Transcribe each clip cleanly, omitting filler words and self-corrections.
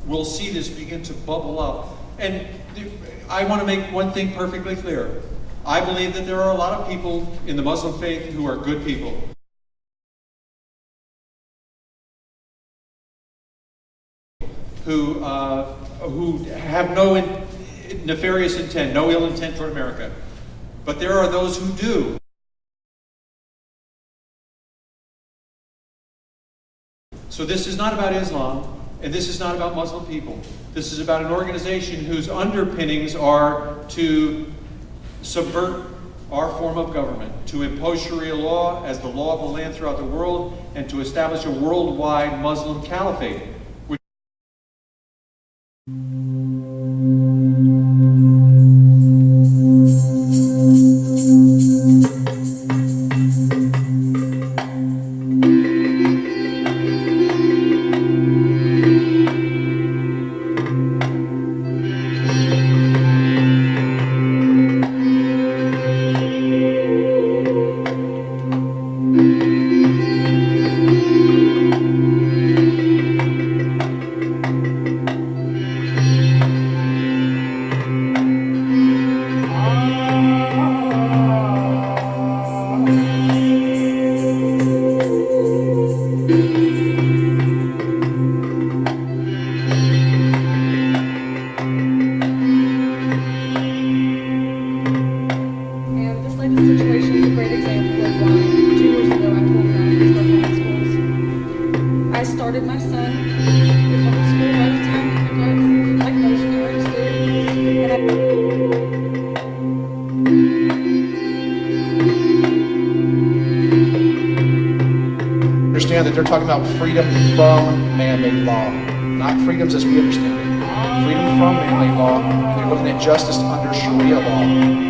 we'll see this begin to bubble up. And I want to make one thing perfectly clear. I believe that there are a lot of people in the Muslim faith who are good people. Who have no nefarious intent, no ill intent toward America. But there are those who do. So this is not about Islam, and this is not about Muslim people. This is about an organization whose underpinnings are to subvert our form of government, to impose Sharia law as the law of the land throughout the world, and to establish a worldwide Muslim caliphate. That they're talking about freedom from man-made law, not freedoms as we understand it. Freedom from man-made law, and they're looking at justice under Sharia law.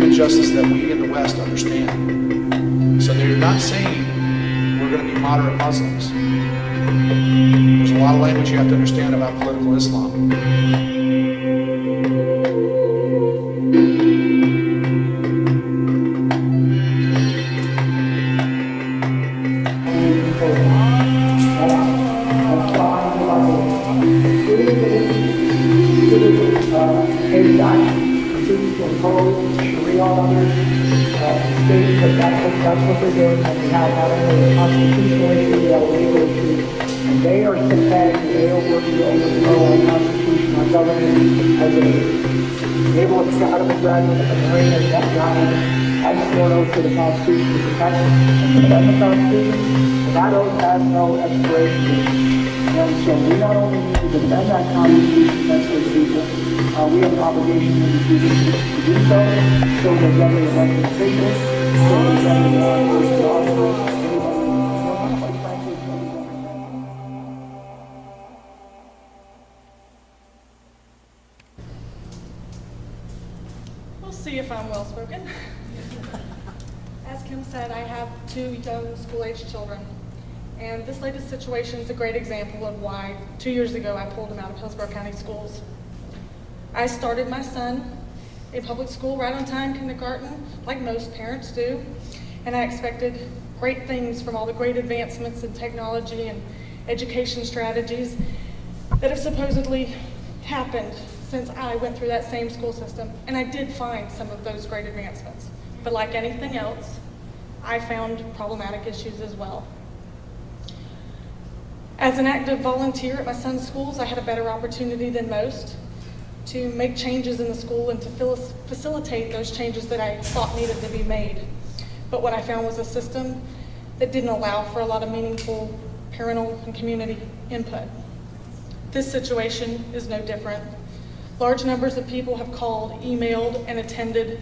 Justice that we in the West understand. So they're not saying we're going to be moderate Muslims. There's a lot of language you have to understand about political Islam. States that's what they're doing, and we have not only a constitutional issue, we have a legal issue, and they are sympathetic, they are working to overthrow our Constitution, our government, as a naval academy graduate of the Marine and FBI. I sworn oath to the Constitution to protect and defend the Constitution, and that oath has no expiration date. And so we not only need to defend that Constitution against those people, we have an obligation to do so that whether elected officials, so that whether law enforcement officers, anybody, frankly, We'll see if I'm well-spoken. As Kim said, I have 2 young school-aged children. And this latest situation is a great example of why 2 years ago I pulled him out of Hillsborough County Schools. I started my son in public school right on time, kindergarten, like most parents do, and I expected great things from all the great advancements in technology and education strategies that have supposedly happened since I went through that same school system, and I did find some of those great advancements. But like anything else, I found problematic issues as well. As an active volunteer at my son's schools, I had a better opportunity than most to make changes in the school and to facilitate those changes that I thought needed to be made. But what I found was a system that didn't allow for a lot of meaningful parental and community input. This situation is no different. Large numbers of people have called, emailed, and attended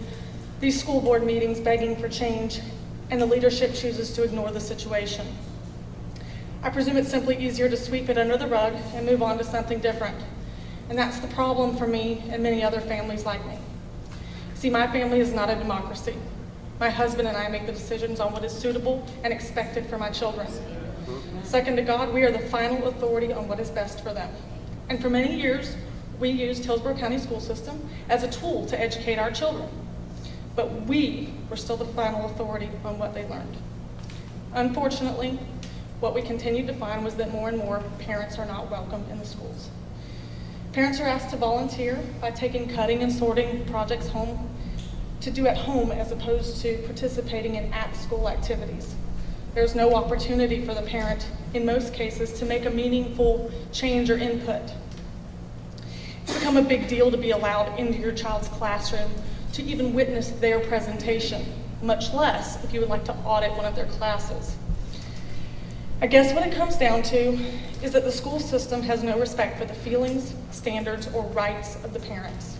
these school board meetings begging for change, and the leadership chooses to ignore the situation. I presume it's simply easier to sweep it under the rug and move on to something different. And that's the problem for me and many other families like me. See, my family is not a democracy. My husband and I make the decisions on what is suitable and expected for my children. Second to God, we are the final authority on what is best for them. And for many years, we used Hillsborough County school system as a tool to educate our children. But we were still the final authority on what they learned. Unfortunately, what we continued to find was that more and more parents are not welcome in the schools. Parents are asked to volunteer by taking cutting and sorting projects home to do at home as opposed to participating in at-school activities. There's no opportunity for the parent, in most cases, to make a meaningful change or input. It's become a big deal to be allowed into your child's classroom to even witness their presentation, much less if you would like to audit one of their classes. I guess what it comes down to is that the school system has no respect for the feelings, standards, or rights of the parents.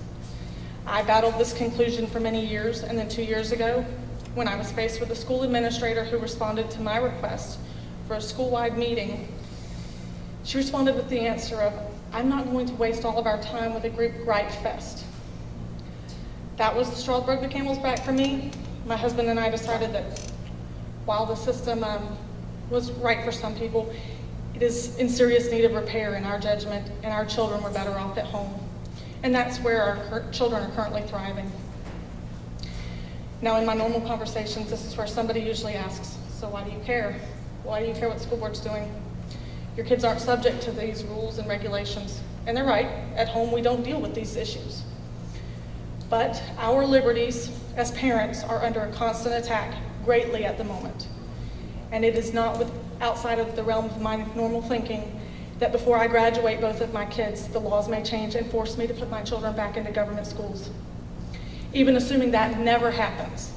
I battled this conclusion for many years, and then 2 years ago, when I was faced with a school administrator who responded to my request for a school-wide meeting, she responded with the answer of, "I'm not going to waste all of our time with a group gripe fest." That was the straw that broke the camel's back for me. My husband and I decided that while the system was right for some people, it is in serious need of repair in our judgment, and our children were better off at home. And that's where our children are currently thriving. Now, in my normal conversations, this is where somebody usually asks, "So why do you care? Why do you care what the school board's doing? Your kids aren't subject to these rules and regulations." And they're right. At home, we don't deal with these issues. But our liberties as parents are under a constant attack greatly at the moment. And it is not outside of the realm of my normal thinking that before I graduate both of my kids, the laws may change and force me to put my children back into government schools. Even assuming that never happens,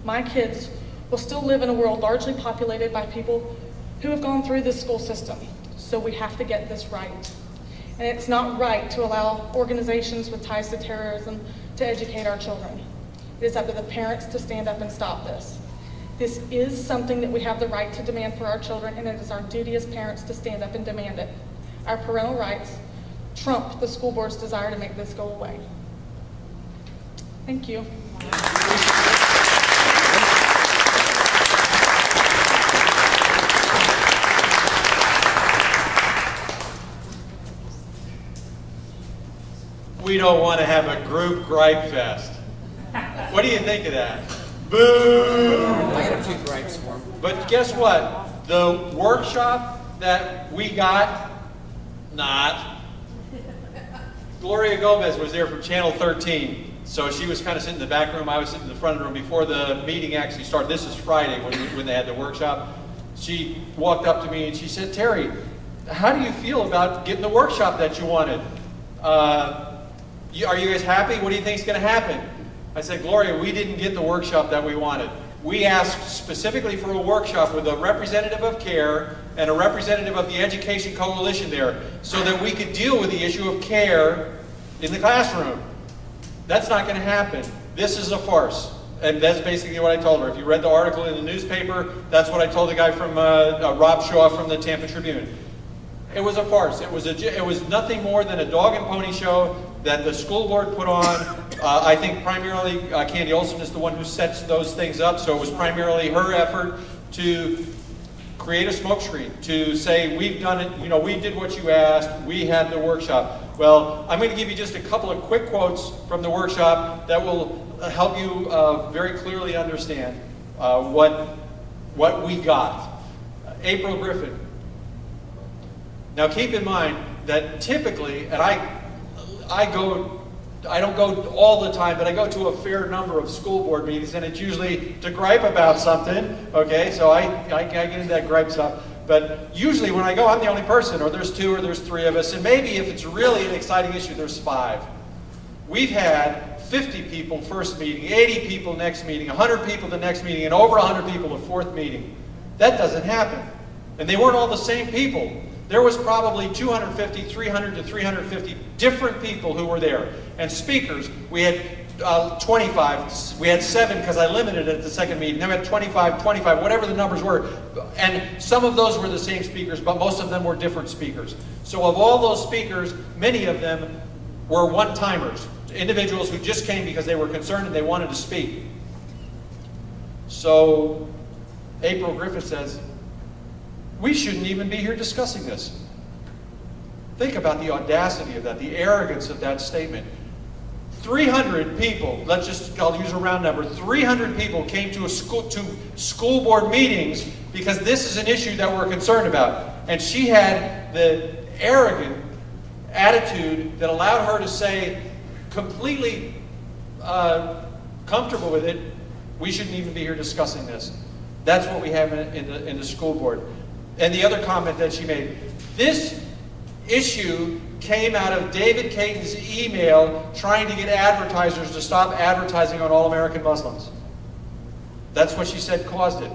my kids will still live in a world largely populated by people who have gone through this school system. So we have to get this right. And it's not right to allow organizations with ties to terrorism to educate our children. It is up to the parents to stand up and stop this. This is something that we have the right to demand for our children, and it is our duty as parents to stand up and demand it. Our parental rights trump the school board's desire to make this go away. Thank you. We don't want to have a group gripe fest. What do you think of that? Boo! I got a few gripes for him. But guess what? The workshop that we got, Gloria Gomez was there from Channel 13. So she was kind of sitting in the back room. I was sitting in the front room before the meeting actually started. This is Friday when they had the workshop. She walked up to me and she said, "Terry, how do you feel about getting the workshop that you wanted? Are you guys happy? What do you think is going to happen?" I said, "Gloria, we didn't get the workshop that we wanted. We asked specifically for a workshop with a representative of CAIR and a representative of the Education Coalition there so that we could deal with the issue of CAIR in the classroom. That's not going to happen. This is a farce." And that's basically what I told her. If you read the article in the newspaper, that's what I told the guy from Rob Shaw from the Tampa Tribune. It was a farce. It was nothing more than a dog and pony show that the school board put on. I think primarily Candy Olson is the one who sets those things up, so it was primarily her effort to create a smokescreen, to say, "We've done it, we did what you asked, we had the workshop." Well, I'm going to give you just a couple of quick quotes from the workshop that will help you very clearly understand what we got. April Griffin. Now keep in mind that typically, and I don't go all the time, but I go to a fair number of school board meetings, and it's usually to gripe about something, okay? So I get into that gripe stuff. But usually when I go, I'm the only person, or there's two, or there's three of us, and maybe if it's really an exciting issue, there's 5. We've had 50 people first meeting, 80 people next meeting, 100 people the next meeting, and over 100 people the fourth meeting. That doesn't happen. And they weren't all the same people. there was probably 250, 300 to 350 different people who were there. And speakers, we had 25. We had 7 because I limited it at the second meeting. Then we had 25, whatever the numbers were. And some of those were the same speakers, but most of them were different speakers. So of all those speakers, many of them were one-timers, individuals who just came because they were concerned and they wanted to speak. So April Griffith says, we shouldn't even be here discussing this. Think about the audacity of that, the arrogance of that statement. 300 people, I'll use a round number, 300 people came to school board meetings because this is an issue that we're concerned about. And she had the arrogant attitude that allowed her to say, completely comfortable with it, we shouldn't even be here discussing this. That's what we have in the school board. And the other comment that she made, this issue came out of David Caton's email trying to get advertisers to stop advertising on All-American Muslims. That's what she said caused it.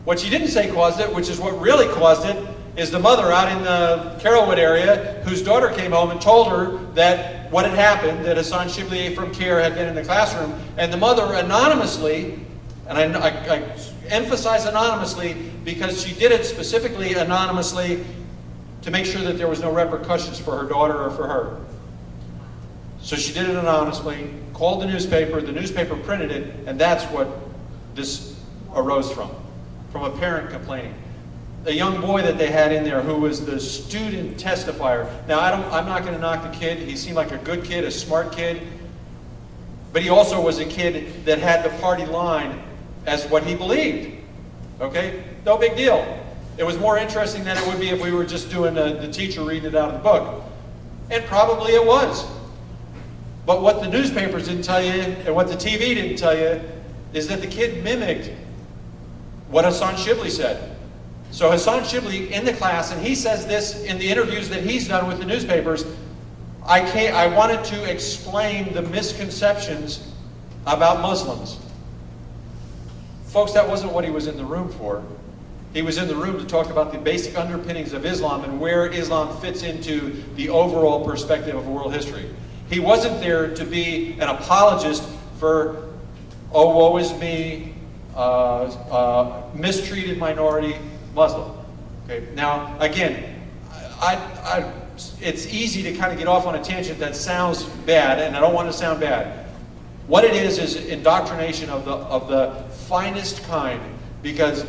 What she didn't say caused it, which is what really caused it, is the mother out in the Carrollwood area whose daughter came home and told her that what had happened, that Hassan Shibli from Cair had been in the classroom, and the mother anonymously, and I emphasize anonymously because she did it specifically anonymously to make sure that there was no repercussions for her daughter or for her. So she did it anonymously, called the newspaper printed it, and that's what this arose from a parent complaining. The young boy that they had in there who was the student testifier. Now, I'm not going to knock the kid. He seemed like a good kid, a smart kid. But he also was a kid that had the party line as what he believed. Okay? No big deal. It was more interesting than it would be if we were just doing the teacher reading it out of the book. And probably it was. But what the newspapers didn't tell you, and what the TV didn't tell you, is that the kid mimicked what Hassan Shibli said. So Hassan Shibli in the class, and he says this in the interviews that he's done with the newspapers, I wanted to explain the misconceptions about Muslims. Folks, that wasn't what he was in the room for. He was in the room to talk about the basic underpinnings of Islam and where Islam fits into the overall perspective of world history. He wasn't there to be an apologist for, oh, woe is me, mistreated minority Muslim. Okay. Now, again, it's easy to kind of get off on a tangent that sounds bad, and I don't want to sound bad. What it is indoctrination of the finest kind, because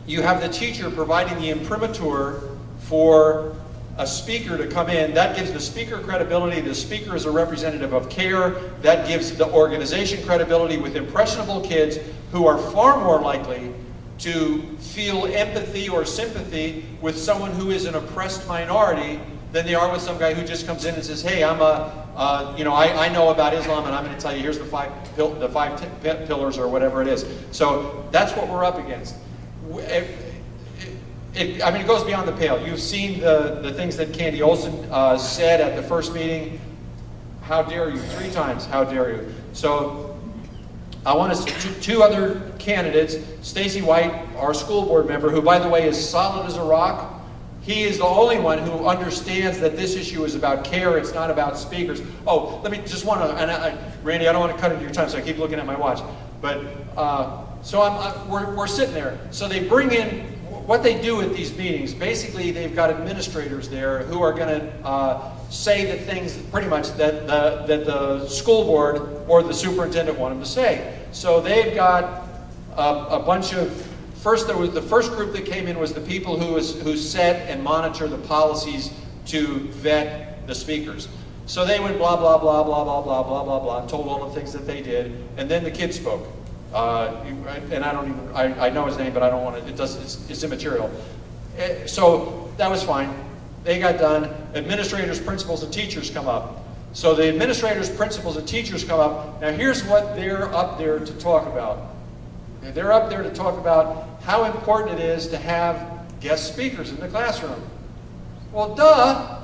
you have the teacher providing the imprimatur for a speaker to come in. That gives the speaker credibility. The speaker is a representative of Cair. That gives the organization credibility with impressionable kids who are far more likely to feel empathy or sympathy with someone who is an oppressed minority than they are with some guy who just comes in and says, hey, I know about Islam and I'm going to tell you, here's the five pillars or whatever it is. So that's what we're up against. It goes beyond the pale. You've seen the things that Candy Olson said at the first meeting. How dare you? 3 times, how dare you? So I want to 2 other candidates. Stacy White, our school board member, who, by the way, is solid as a rock. He is the only one who understands that this issue is about Cair. It's not about speakers. Oh, let me just want to, Randy, I don't want to cut into your time, so I keep looking at my watch. But we're sitting there. So they bring in what they do at these meetings. Basically, they've got administrators there who are going to say the things pretty much that the school board or the superintendent want them to say. So they've got a bunch of. The first group that came in was the people who set and monitor the policies to vet the speakers. So they went blah blah blah blah blah blah blah blah blah, told all the things that they did, and then the kid spoke. And I know his name, but I don't want to. It's immaterial. So that was fine. They got done. Administrators, principals, and teachers come up. So the administrators, principals, and teachers come up. Now here's what they're up there to talk about. They're up there to talk about how important it is to have guest speakers in the classroom. Well, duh.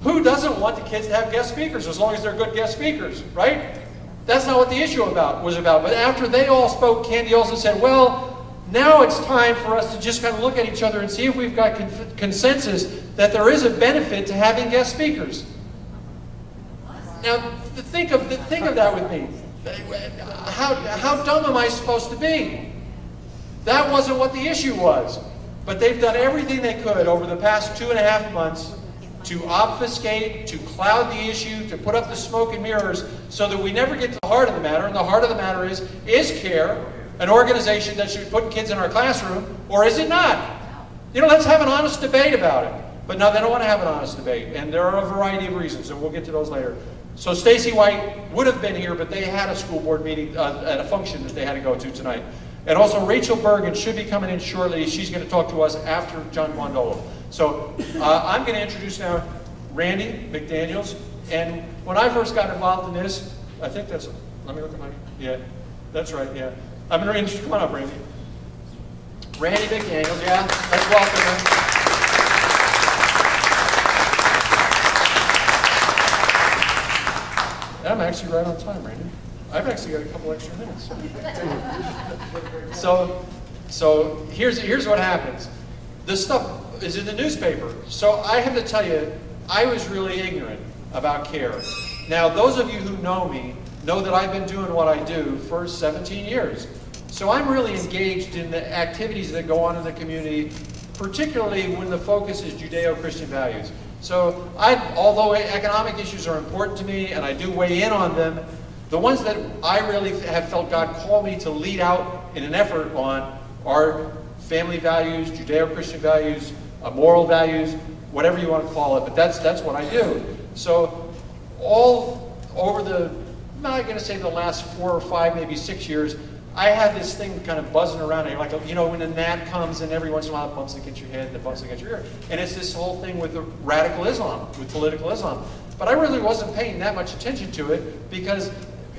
Who doesn't want the kids to have guest speakers as long as they're good guest speakers, right? That's not what the issue was about. But after they all spoke, Candy Olson said, well, Now it's time for us to just kind of look at each other and see if we've got consensus that there is a benefit to having guest speakers. Now, think of that with me. How dumb am I supposed to be? That wasn't what the issue was. But they've done everything they could over the past 2.5 months to obfuscate, to cloud the issue, to put up the smoke and mirrors so that we never get to the heart of the matter. And the heart of the matter is CAIR an organization that should put kids in our classroom, or is it not? You know, let's have an honest debate about it. But no, they don't want to have an honest debate. And there are a variety of reasons, and we'll get to those later. So Stacy White would have been here, but they had a school board meeting at a function that they had to go to tonight. And also Rachel Bergen should be coming in shortly. She's going to talk to us after John Guandolo. So I'm going to introduce now Randy McDaniels. And when I first got involved in this, I think that's, let me look at my, yeah, that's right, yeah. I'm going to introduce, come on up, Randy. Randy McDaniels, yeah, let's welcome him. I'm actually right on time, Randy. I've actually got a couple extra minutes. So here's what happens. This stuff is in the newspaper. So I have to tell you, I was really ignorant about CAIR. Now, those of you who know me know that I've been doing what I do for 17 years. So I'm really engaged in the activities that go on in the community, particularly when the focus is Judeo-Christian values. So although economic issues are important to me and I do weigh in on them, the ones that I really have felt God call me to lead out in an effort on are family values, Judeo-Christian values, moral values, whatever you want to call it, but that's what I do. So all over I'm not going to say the last 4 or 5, maybe 6 years, I had this thing kind of buzzing around here, like, you know, when a gnat comes and every once in a while it bumps against your head and it bumps against your ear. And it's this whole thing with the radical Islam, with political Islam. But I really wasn't paying that much attention to it because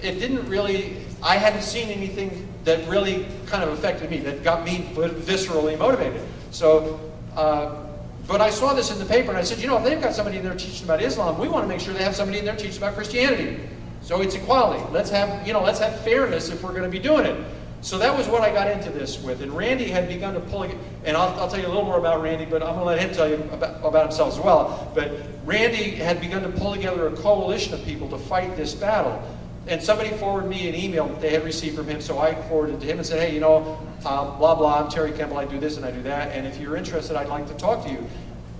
it didn't really, I hadn't seen anything that really kind of affected me, that got me viscerally motivated. So, but I saw this in the paper and I said, you know, if they've got somebody in there teaching about Islam, we want to make sure they have somebody in there teaching about Christianity. So it's equality. Let's have fairness if we're going to be doing it. So that was what I got into this with. And Randy had begun to pull, and I'll tell you a little more about Randy, but I'm going to let him tell you about himself as well. But Randy had begun to pull together a coalition of people to fight this battle. And somebody forwarded me an email that they had received from him, so I forwarded it to him and said, hey, you know, blah, blah, I'm Terry Campbell, I do this and I do that, and if you're interested, I'd like to talk to you.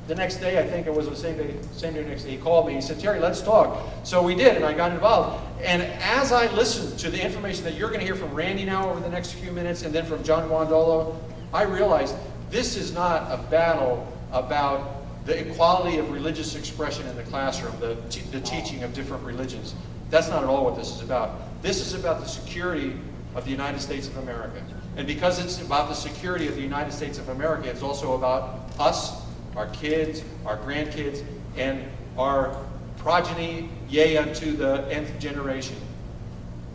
The next day, I think it was the same day next day, he called me, he said, Terry, let's talk. So we did, and I got involved. And as I listened to the information that you're going to hear from Randy now over the next few minutes, and then from John Guandolo, I realized this is not a battle about the equality of religious expression in the classroom, the teaching of different religions. That's not at all what this is about. This is about the security of the United States of America. And because it's about the security of the United States of America, it's also about us, our kids, our grandkids, and our progeny, yea, unto the nth generation.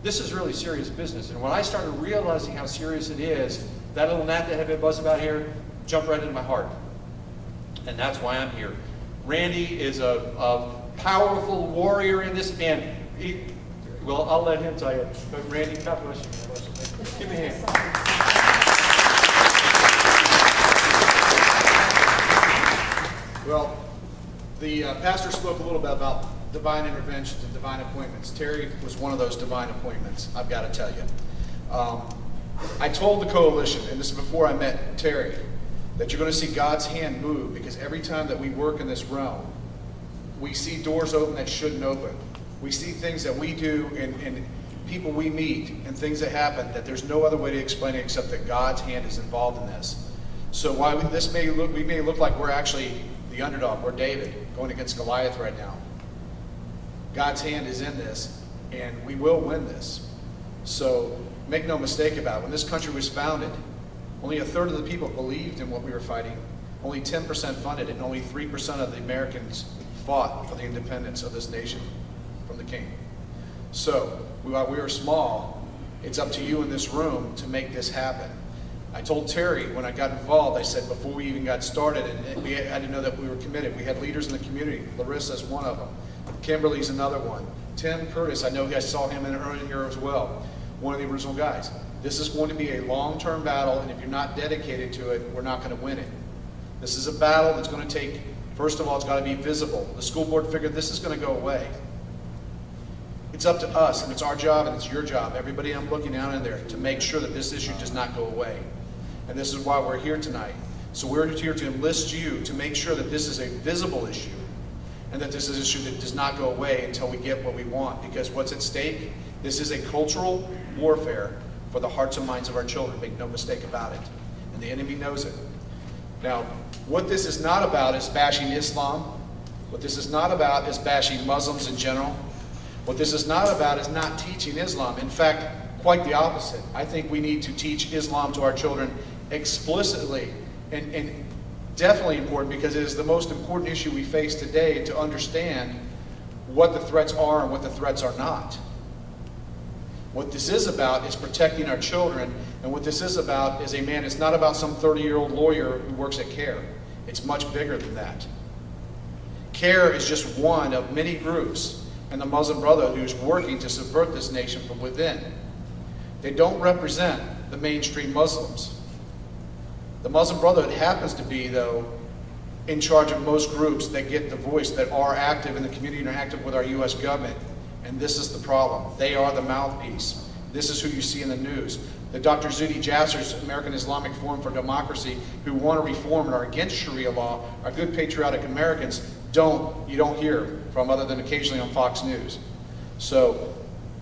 This is really serious business. And when I started realizing how serious it is, that little gnat that had been buzzing about here jumped right into my heart. And that's why I'm here. Randy is a powerful warrior in this, man. Well, I'll let him tell you. But Randy, God bless you. God bless you. Give me a hand. Well, the pastor spoke a little bit about divine interventions and divine appointments. Terry was one of those divine appointments, I've got to tell you. I told the coalition, and this is before I met Terry, that you're going to see God's hand move, because every time that we work in this realm, we see doors open that shouldn't open. We see things that we do and people we meet and things that happen that there's no other way to explain it except that God's hand is involved in this. So while we may look like we're actually the underdog, we're David going against Goliath right now, God's hand is in this, and we will win this. So make no mistake about it. When this country was founded, only 1/3 of the people believed in what we were fighting. Only 10% funded, and only 3% of the Americans fought for the independence of this nation from the king. So while we are small, it's up to you in this room to make this happen. I told Terry when I got involved, I said before we even got started, and we had to know that we were committed. We had leaders in the community. Larissa's one of them. Kimberly's another one. Tim Curtis, I know you guys saw him in earlier here as well. One of the original guys. This is going to be a long-term battle, and if you're not dedicated to it, we're not going to win it. This is a battle that's going to take, first of all, it's got to be visible. The school board figured this is going to go away. It's up to us, and it's our job, and it's your job, everybody I'm looking down in there, to make sure that this issue does not go away. And this is why we're here tonight. So we're here to enlist you to make sure that this is a visible issue, and that this is an issue that does not go away until we get what we want. Because what's at stake? This is a cultural warfare for the hearts and minds of our children. Make no mistake about it. And the enemy knows it. Now, what this is not about is bashing Islam. What this is not about is bashing Muslims in general. What this is not about is not teaching Islam. In fact, quite the opposite. I think we need to teach Islam to our children explicitly, and definitely important, because it is the most important issue we face today, to understand what the threats are and what the threats are not. What this is about is protecting our children, and what this is about is it's not about some 30-year-old lawyer who works at Cair. It's much bigger than that. Cair is just one of many groups and the Muslim Brotherhood who's working to subvert this nation from within. They don't represent the mainstream Muslims. The Muslim Brotherhood happens to be, though, in charge of most groups that get the voice, that are active in the community and are active with our U.S. government. And this is the problem. They are the mouthpiece. This is who you see in the news. The Dr. Zuhdi Jasser's American Islamic Forum for Democracy, who want to reform and are against Sharia law, are good patriotic Americans. You don't hear from, other than occasionally on Fox News. So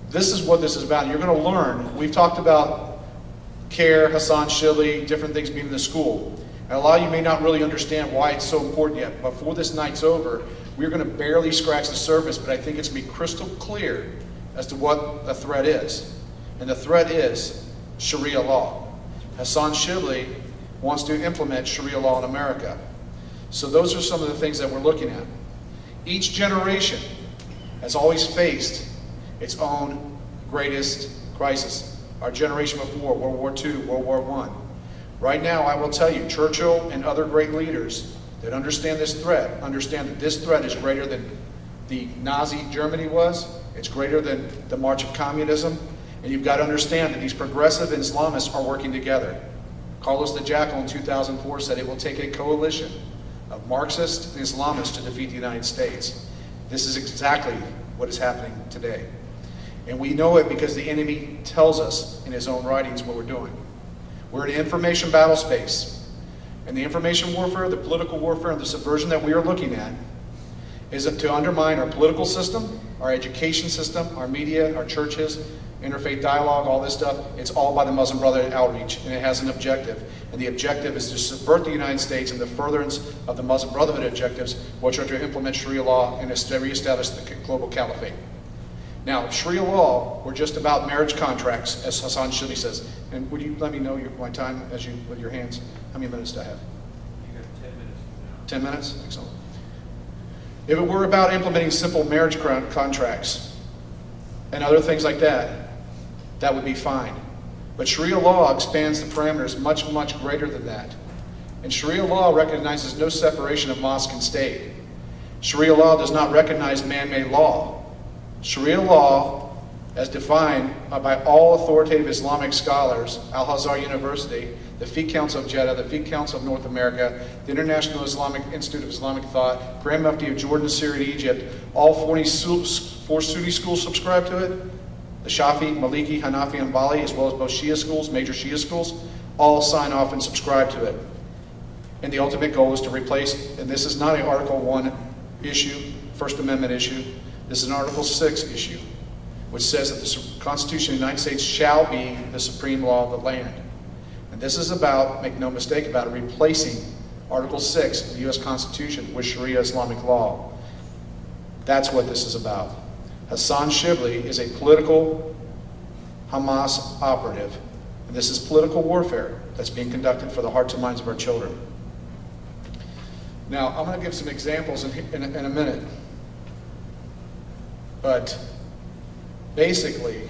this is what this is about. You're going to learn. We've talked about Cair, Hassan Shibli, different things being in the school. And a lot of you may not really understand why it's so important yet. But before this night's over, we're going to barely scratch the surface, but I think it's going to be crystal clear as to what the threat is. And the threat is Sharia law. Hassan Shibli wants to implement Sharia law in America. So those are some of the things that we're looking at. Each generation has always faced its own greatest crisis. Our generation before, World War II, World War I. Right now, I will tell you, Churchill and other great leaders that understand this threat, understand that this threat is greater than the Nazi Germany was. It's greater than the march of communism. And you've got to understand that these progressive Islamists are working together. Carlos the Jackal in 2004 said it will take a coalition of Marxists and Islamists to defeat the United States. This is exactly what is happening today. And we know it because the enemy tells us in his own writings what we're doing. We're in an information battle space. And the information warfare, the political warfare, and the subversion that we are looking at is to undermine our political system, our education system, our media, our churches, interfaith dialogue, all this stuff. It's all by the Muslim Brotherhood outreach, and it has an objective. And the objective is to subvert the United States in the furtherance of the Muslim Brotherhood objectives, which are to implement Sharia law and reestablish the global caliphate. Now, Sharia law, we're just about marriage contracts, as Hassan Shibli says. And would you let me know my time with your hands? How many minutes do I have? You got 10 minutes. 10 minutes? Excellent. If it were about implementing simple marriage contracts and other things like that, that would be fine. But Sharia law expands the parameters much, much greater than that. And Sharia law recognizes no separation of mosque and state. Sharia law does not recognize man-made law. Sharia law, as defined by all authoritative Islamic scholars, Al-Azhar University, the Fiqh Council of Jeddah, the Fiqh Council of North America, the International Islamic Institute of Islamic Thought, Grand Mufti of Jordan, Syria, and Egypt, all 4 Sunni schools subscribe to it. The Shafi, Maliki, Hanafi, and Bali, as well as both Shia schools, major Shia schools, all sign off and subscribe to it. And the ultimate goal is to replace, and this is not an Article 1 issue, First Amendment issue, this is an Article 6 issue, which says that the Constitution of the United States shall be the supreme law of the land. And this is about, make no mistake about it, replacing Article 6 of the U.S. Constitution with Sharia Islamic law. That's what this is about. Hassan Shibli is a political Hamas operative. And this is political warfare that's being conducted for the hearts and minds of our children. Now, I'm going to give some examples in a minute. But basically,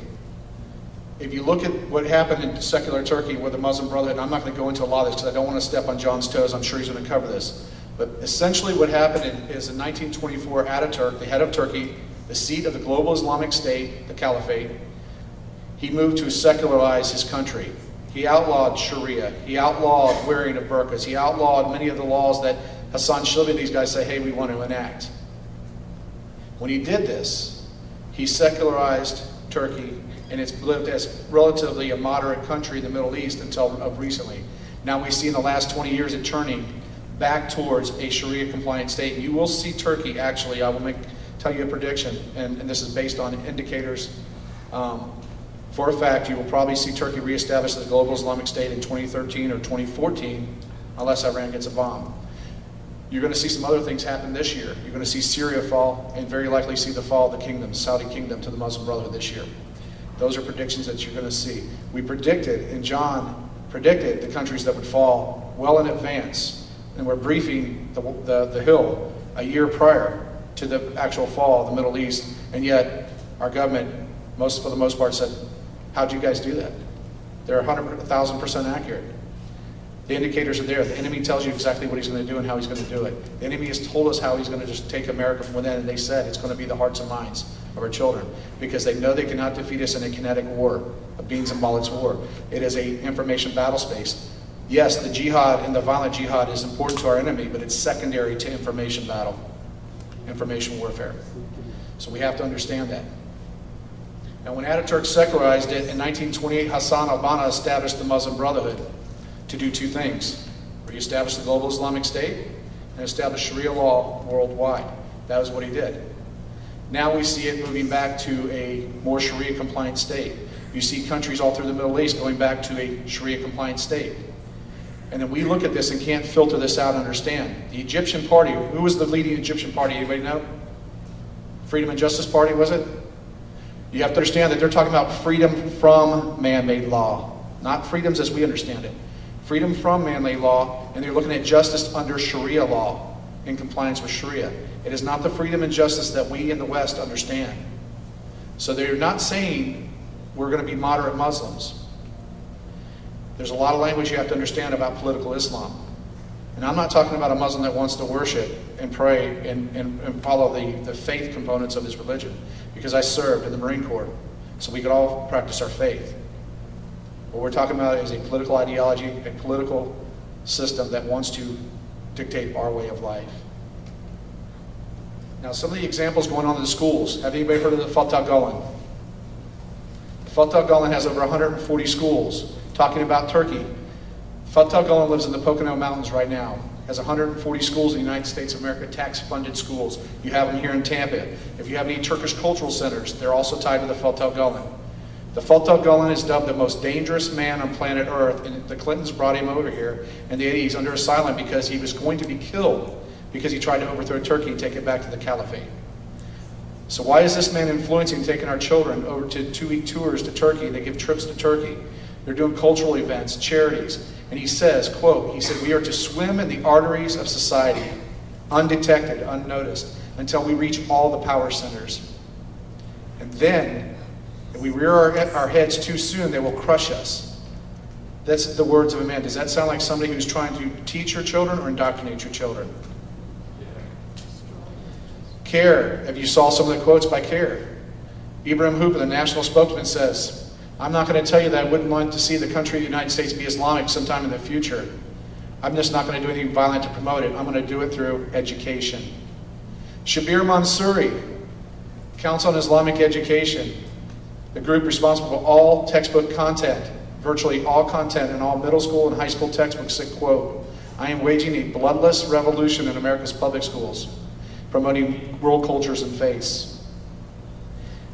if you look at what happened in secular Turkey with the Muslim Brotherhood, and I'm not going to go into a lot of this because I don't want to step on John's toes. I'm sure he's going to cover this. But essentially what happened is in 1924, Ataturk, the head of Turkey, the seat of the global Islamic State, the Caliphate, he moved to secularize his country. He outlawed Sharia. He outlawed wearing of burqas. He outlawed many of the laws that Hassan Shilbi and these guys say, hey, we want to enact. When he did this, he secularized Turkey, and it's lived as relatively a moderate country in the Middle East until recently. Now we see in the last 20 years it turning back towards a Sharia-compliant state. You will see Turkey, actually, I will tell you a prediction, and this is based on indicators. For a fact, you will probably see Turkey reestablished as a global Islamic state in 2013 or 2014, unless Iran gets a bomb. You're going to see some other things happen this year. You're going to see Syria fall, and very likely see the fall of the kingdom, Saudi kingdom, to the Muslim Brotherhood this year. Those are predictions that you're going to see. We predicted, and John predicted, the countries that would fall well in advance, and we're briefing the Hill a year prior to the actual fall of the Middle East, and yet our government, for the most part, said, how'd you guys do that? They're 1,000% accurate. The indicators are there. The enemy tells you exactly what he's going to do and how he's going to do it. The enemy has told us how he's going to just take America from within, and they said it's going to be the hearts and minds of our children, because they know they cannot defeat us in a kinetic war, a beans and bullets war. It is an information battle space. Yes, the jihad and the violent jihad is important to our enemy, but it's secondary to information battle, information warfare. So we have to understand that. Now, when Ataturk secularized it in 1928, Hassan al-Banna established the Muslim Brotherhood to do two things: reestablish the global Islamic State and establish Sharia law worldwide. That was what he did. Now we see it moving back to a more Sharia-compliant state. You see countries all through the Middle East going back to a Sharia-compliant state. And then we look at this and can't filter this out and understand. The Egyptian party, who was the leading Egyptian party? Anybody know? Freedom and Justice Party, was it? You have to understand that they're talking about freedom from man-made law, not freedoms as we understand it. Freedom from man-made law, and they're looking at justice under Sharia law, in compliance with Sharia. It is not the freedom and justice that we in the West understand. So they're not saying we're going to be moderate Muslims. There's a lot of language you have to understand about political Islam. And I'm not talking about a Muslim that wants to worship and pray and follow the faith components of his religion, because I served in the Marine Corps, so we could all practice our faith. What we're talking about is a political ideology, a political system that wants to dictate our way of life. Now, some of the examples going on in the schools. Have anybody heard of the Fatah Gulen? Fatah Gulen has over 140 schools. Talking about Turkey, Fatah Gulen lives in the Pocono Mountains right now. Has 140 schools in the United States of America, tax-funded schools. You have them here in Tampa. If you have any Turkish cultural centers, they're also tied to the Fatah Gulen. The Fatah Gulen is dubbed the most dangerous man on planet Earth, and the Clintons brought him over here in the 80s under asylum because he was going to be killed because he tried to overthrow Turkey and take it back to the caliphate. So why is this man influencing taking our children over to 2-week tours to Turkey? They give trips to Turkey. They're doing cultural events, charities. And he says, quote, he said, we are to swim in the arteries of society, undetected, unnoticed, until we reach all the power centers. And then, if we rear our heads too soon, they will crush us. That's the words of a man. Does that sound like somebody who's trying to teach your children or indoctrinate your children? Cair, if you saw some of the quotes by Cair. Ibrahim Hooper, the national spokesman, says, I'm not going to tell you that I wouldn't want to see the country of the United States be Islamic sometime in the future. I'm just not going to do anything violent to promote it. I'm going to do it through education. Shabir Mansouri, Council on Islamic Education, the group responsible for all textbook content, virtually all content in all middle school and high school textbooks, said, quote, I am waging a bloodless revolution in America's public schools, promoting world cultures and faiths.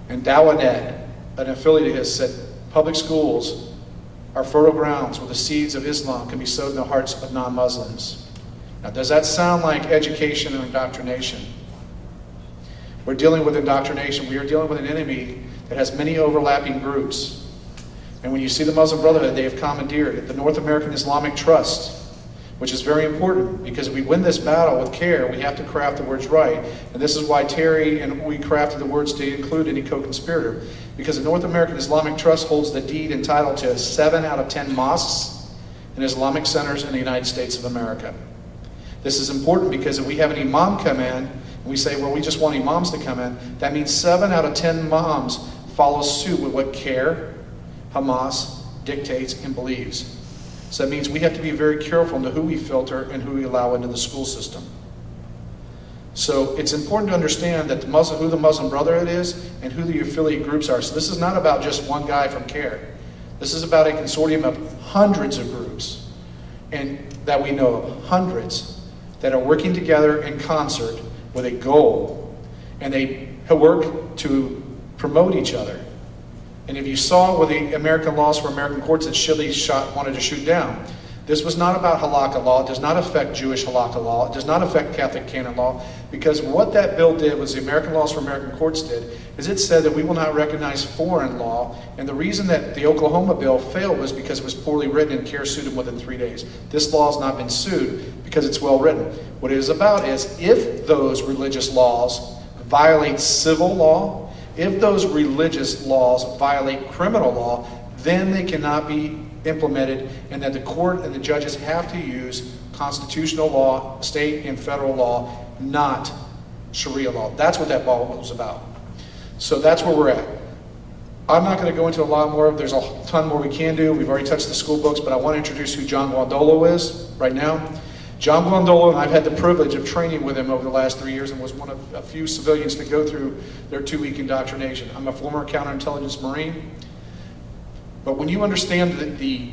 And Dawanet, an affiliate of his, said, public schools are fertile grounds where the seeds of Islam can be sowed in the hearts of non-Muslims. Now, does that sound like education and indoctrination? We're dealing with indoctrination. We are dealing with an enemy that has many overlapping groups. And when you see the Muslim Brotherhood, they have commandeered the North American Islamic Trust, which is very important, because if we win this battle with Cair, we have to craft the words right. And this is why Terry and we crafted the words to include any co-conspirator, because the North American Islamic Trust holds the deed entitled to 7 out of 10 mosques and Islamic centers in the United States of America. This is important because if we have an imam come in, and we say, well, we just want imams to come in, that means 7 out of 10 imams follow suit with what Cair Hamas dictates and believes. So that means we have to be very careful into who we filter and who we allow into the school system. So it's important to understand that who the Muslim Brotherhood is and who the affiliate groups are. So this is not about just one guy from Cair. This is about a consortium of hundreds of groups, and that we know of, hundreds, that are working together in concert with a goal, and they work to promote each other. And if you saw with the American laws for American courts that Shilley wanted to shoot down, this was not about halakha law. It does not affect Jewish halakha law. It does not affect Catholic canon law, because what that bill did, was the American laws for American courts did, is it said that we will not recognize foreign law. And the reason that the Oklahoma bill failed was because it was poorly written and Cair sued them within 3 days. This law has not been sued because it's well written. What it is about is, if those religious laws violate civil law, if those religious laws violate criminal law, then they cannot be implemented, and that the court and the judges have to use constitutional law, state and federal law, not Sharia law. That's what that law was about. So that's where we're at. I'm not going to go into a lot more. There's a ton more we can do. We've already touched the school books, but I want to introduce who John Guandolo is right now. John Guandolo, and I've had the privilege of training with him over the last 3 years, and was one of a few civilians to go through their 2-week indoctrination. I'm a former counterintelligence Marine. But when you understand the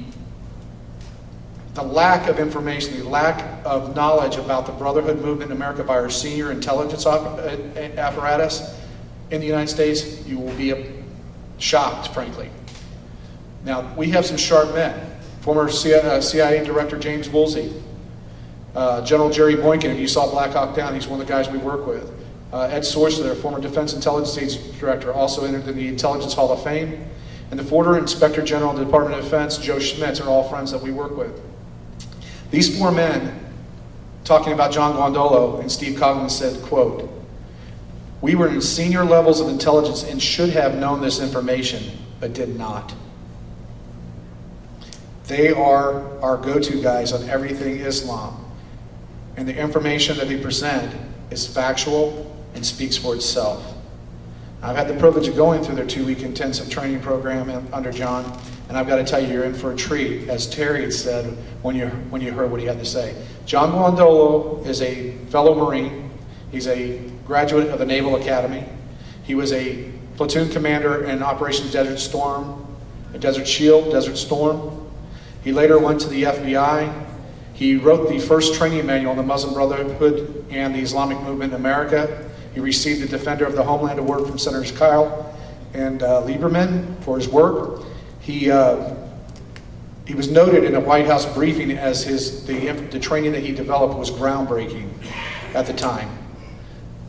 lack of information, the lack of knowledge about the Brotherhood movement in America by our senior intelligence apparatus in the United States, you will be shocked, frankly. Now, we have some sharp men. Former CIA Director James Woolsey, General Jerry Boykin, if you saw Black Hawk Down, he's one of the guys we work with. Ed Sourceler, former Defense Intelligence Agency Director, also entered in the Intelligence Hall of Fame. And the former Inspector General of the Department of Defense, Joe Schmitz, are all friends that we work with. These 4 men, talking about John Guandolo, and Steve Coughlin said, quote, "We were in senior levels of intelligence and should have known this information, but did not." They are our go-to guys on everything Islam. And the information that they present is factual and speaks for itself. I've had the privilege of going through their 2-week intensive training program under John, and I've got to tell you, you're in for a treat, as Terry had said when you heard what he had to say. John Guandolo is a fellow Marine. He's a graduate of the Naval Academy. He was a platoon commander in Operation Desert Storm, Desert Shield, Desert Storm. He later went to the FBI. He wrote the first training manual on the Muslim Brotherhood and the Islamic movement in America. He received the Defender of the Homeland Award from Senators Kyle and Lieberman for his work. He was noted in a White House briefing as the training that he developed was groundbreaking at the time.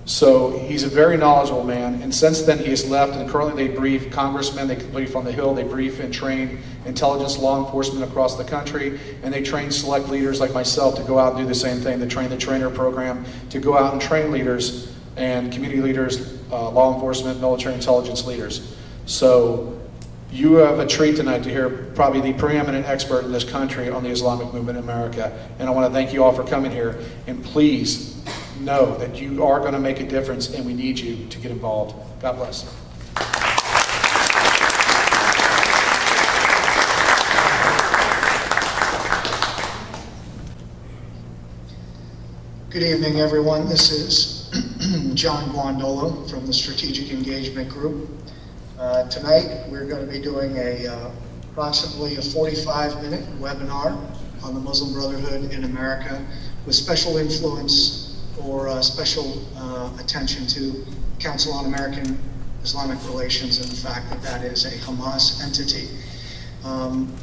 So he's a very knowledgeable man, and since then he has left, and currently they brief congressmen, they brief on the Hill, they brief and train intelligence law enforcement across the country, and they train select leaders like myself to go out and do the same thing. They train the trainer program to go out and train leaders and community leaders, law enforcement, military intelligence leaders. So you have a treat tonight to hear probably the preeminent expert in this country on the Islamic movement in America. And I want to thank you all for coming here. And please know that you are going to make a difference, and we need you to get involved. God bless. Good evening, everyone. This is John Guandolo from the Strategic Engagement Group. Tonight, we're going to be doing approximately a 45-minute webinar on the Muslim Brotherhood in America, with special influence or special attention to Council on American Islamic Relations and the fact that that is a Hamas entity.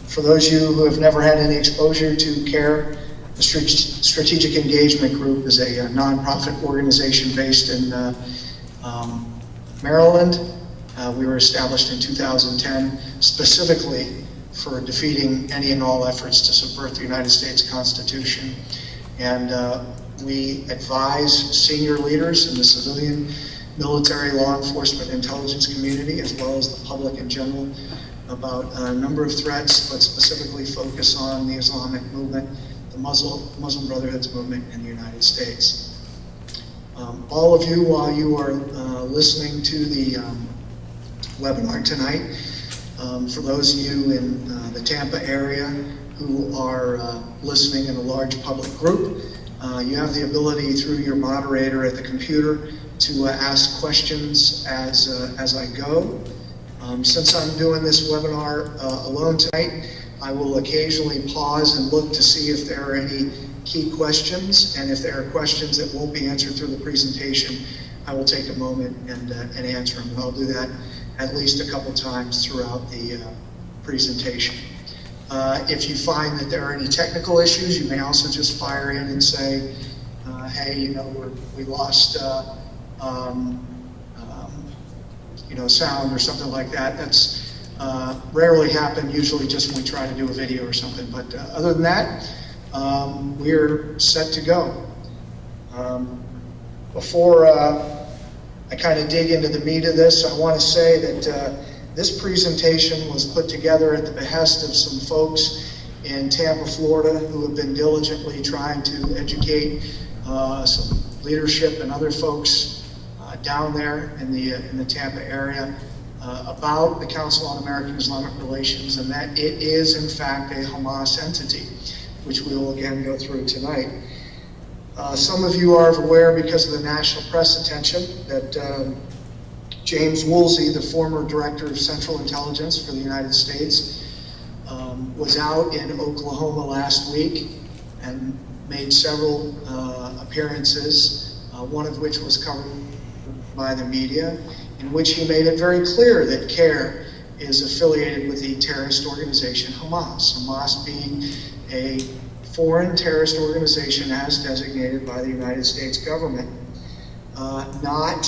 For those of you who have never had any exposure to Cair, the Strategic Engagement Group is a nonprofit organization based in Maryland. We were established in 2010 specifically for defeating any and all efforts to subvert the United States Constitution. And we advise senior leaders in the civilian, military, law enforcement, intelligence community, as well as the public in general, about a number of threats, but specifically focus on the Islamic movement, the Muslim Brotherhood's movement in the United States. All of you, while you are listening to the webinar tonight, For those of you in the Tampa area who are listening in a large public group, you have the ability through your moderator at the computer to ask questions as I go. Since I'm doing this webinar alone tonight, I will occasionally pause and look to see if there are any key questions, and if there are questions that won't be answered through the presentation, I will take a moment and answer them. And I'll do that at least a couple times throughout the presentation. If you find that there are any technical issues, you may also just fire in and say, hey, you know, we lost you know, sound or something like that. That's rarely happen, usually just when we try to do a video or something. But other than that, we're set to go. Before I kind of dig into the meat of this, I want to say that this presentation was put together at the behest of some folks in Tampa, Florida, who have been diligently trying to educate some leadership and other folks down there in the Tampa area about the Council on American Islamic Relations, and that it is in fact a Hamas entity, which we will again go through tonight. Some of you are aware, because of the national press attention, that James Woolsey, the former Director of Central Intelligence for the United States, was out in Oklahoma last week and made several appearances, one of which was covered by the media, in which he made it very clear that CAIR is affiliated with the terrorist organization Hamas. Hamas being a foreign terrorist organization as designated by the United States government. Not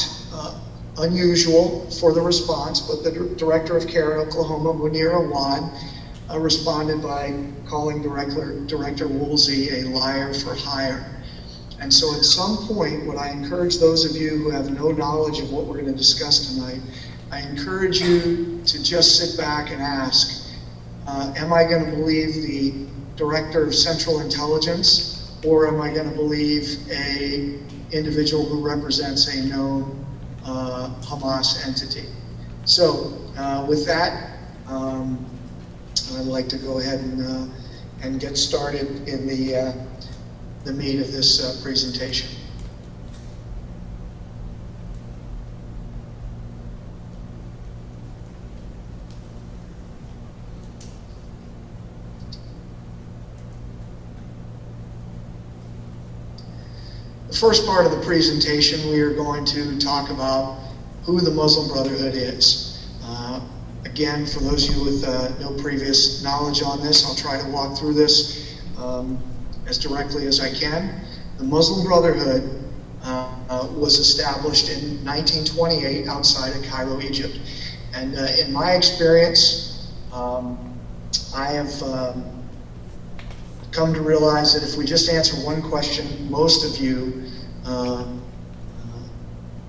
unusual for the response, but the director of CAIR in Oklahoma, Munir Awad, responded by calling Director Woolsey a liar for hire. And so at some point, what I encourage those of you who have no knowledge of what we're going to discuss tonight, I encourage you to just sit back and ask, am I going to believe the Director of Central Intelligence, or am I going to believe a individual who represents a known Hamas entity? So with that, I'd like to go ahead and get started in the meat of this presentation. The first part of the presentation, we are going to talk about who the Muslim Brotherhood is. Again, for those of you with no previous knowledge on this, I'll try to walk through this as directly as I can. The Muslim Brotherhood was established in 1928 outside of Cairo, Egypt. And in my experience, I have come to realize that if we just answer one question, most of you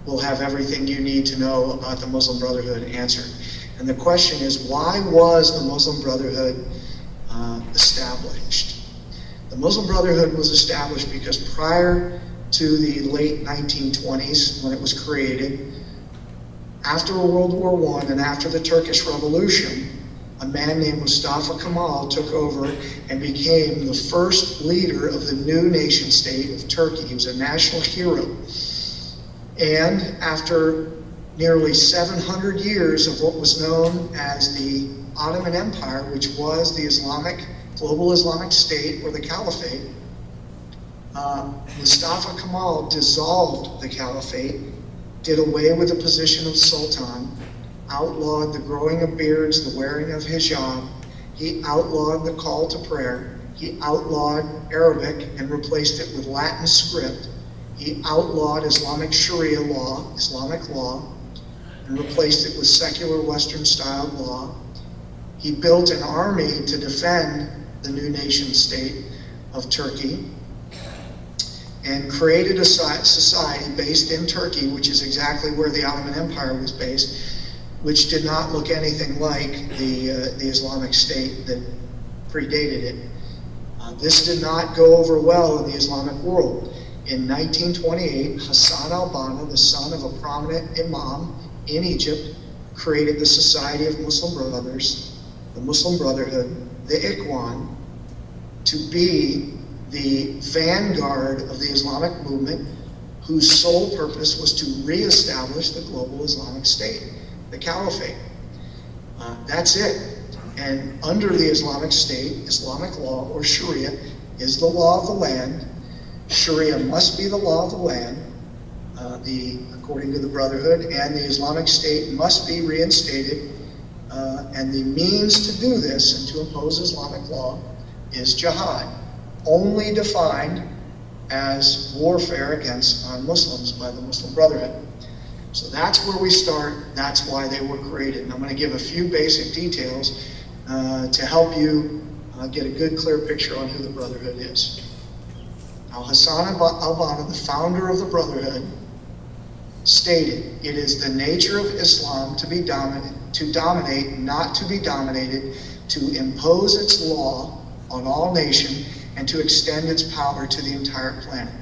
will have everything you need to know about the Muslim Brotherhood answered. And the question is, why was the Muslim Brotherhood established? The Muslim Brotherhood was established because prior to the late 1920s, when it was created, after World War I and after the Turkish Revolution, a man named Mustafa Kemal took over and became the first leader of the new nation state of Turkey. He was a national hero. And after nearly 700 years of what was known as the Ottoman Empire, which was the global Islamic state, or the Caliphate, Mustafa Kemal dissolved the Caliphate, did away with the position of Sultan, outlawed the growing of beards, the wearing of hijab. He outlawed the call to prayer. He outlawed Arabic and replaced it with Latin script. He outlawed Islamic Sharia law, Islamic law, and replaced it with secular Western-style law. He built an army to defend the new nation state of Turkey and created a society based in Turkey, which is exactly where the Ottoman Empire was based, which did not look anything like the Islamic State that predated it. This did not go over well in the Islamic world. In 1928, Hassan al-Banna, the son of a prominent imam in Egypt, created the Society of Muslim Brothers, the Muslim Brotherhood, the Ikhwan, to be the vanguard of the Islamic movement, whose sole purpose was to reestablish the global Islamic State, the Caliphate. That's it. And under the Islamic State, Islamic law, or Sharia, is the law of the land. Sharia must be the law of the land, according to the Brotherhood, and the Islamic State must be reinstated. And the means to do this and to impose Islamic law is jihad, only defined as warfare against non-Muslims by the Muslim Brotherhood. So that's where we start. That's why they were created. And I'm going to give a few basic details to help you get a good, clear picture on who the Brotherhood is. Now, Hassan al-Banna, the founder of the Brotherhood, stated, "It is the nature of Islam to dominate, not to be dominated, to impose its law on all nations, and to extend its power to the entire planet."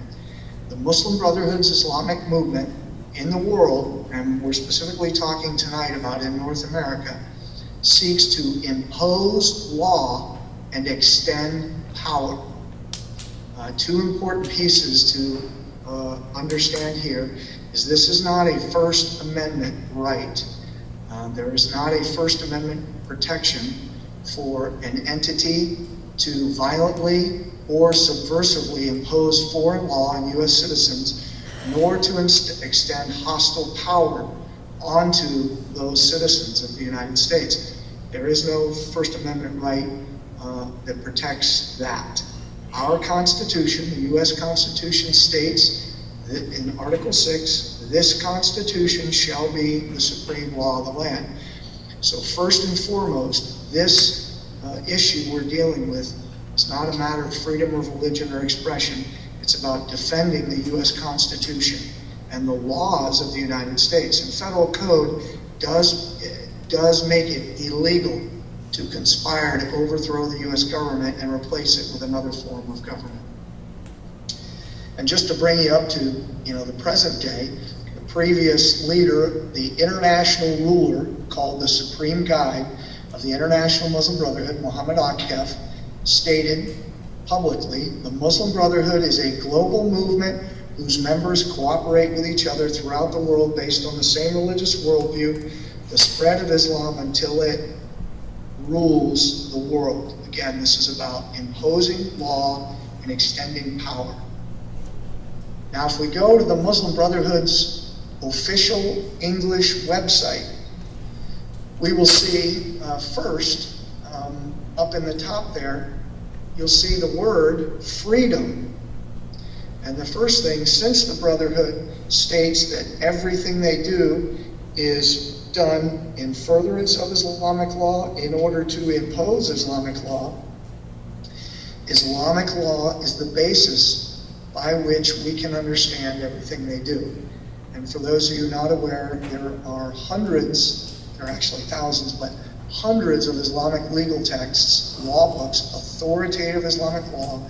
The Muslim Brotherhood's Islamic movement in the world, and we're specifically talking tonight about in North America, seeks to impose law and extend power. Two important pieces to understand here is this is not a First Amendment right. There is not a First Amendment protection for an entity to violently or subversively impose foreign law on U.S. citizens, nor to extend hostile power onto those citizens of the United States. There is no First Amendment right that protects that. Our Constitution, the U.S. Constitution, states that in Article 6, this Constitution shall be the supreme law of the land. So first and foremost, this issue we're dealing with is not a matter of freedom of religion or expression. It's about defending the U.S. Constitution and the laws of the United States. And federal code does make it illegal to conspire to overthrow the U.S. government and replace it with another form of government. And just to bring you up to the present day, the previous leader, the international ruler called the Supreme Guide of the International Muslim Brotherhood, Muhammad Akef, stated publicly, "The Muslim Brotherhood is a global movement whose members cooperate with each other throughout the world based on the same religious worldview, the spread of Islam until it rules the world." Again, this is about imposing law and extending power. Now, if we go to the Muslim Brotherhood's official English website, we will see first, up in the top there, you'll see the word freedom. And the first thing, since the Brotherhood states that everything they do is done in furtherance of Islamic law in order to impose Islamic law is the basis by which we can understand everything they do. And for those of you not aware, there are actually thousands, but hundreds of Islamic legal texts, law books, authoritative Islamic law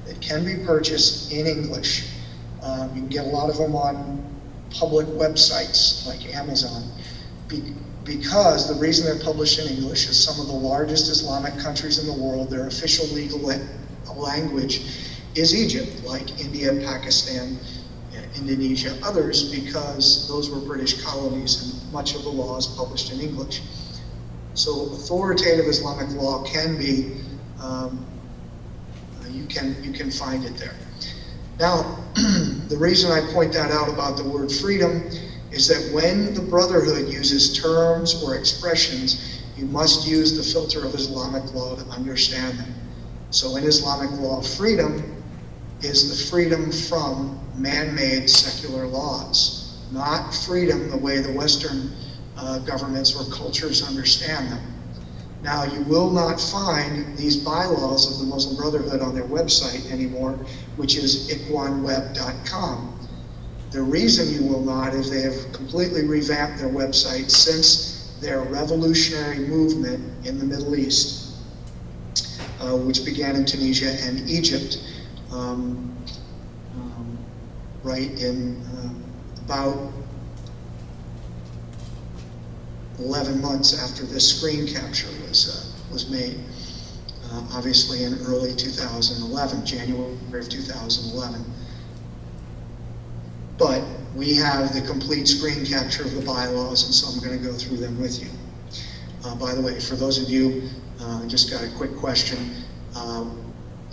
that can be purchased in English. You can get a lot of them on public websites like Amazon. Because the reason they're published in English is some of the largest Islamic countries in the world, their official legal language is Egypt, like India, Pakistan, Indonesia, others, because those were British colonies and much of the law is published in English. So authoritative Islamic law can be, you can find it there. Now, the reason I point that out about the word freedom is that when the Brotherhood uses terms or expressions, you must use the filter of Islamic law to understand them. So in Islamic law, freedom is the freedom from man-made secular laws, not freedom the way the Western governments or cultures understand them. Now, you will not find these bylaws of the Muslim Brotherhood on their website anymore, which is ikhwanweb.com. The reason you will not is they have completely revamped their website since their revolutionary movement in the Middle East, which began in Tunisia and Egypt, right in about 11 months after this screen capture was made, obviously in early 2011, January of 2011. But we have the complete screen capture of the bylaws, and so I'm going to go through them with you. By the way, for those of you, just got a quick question.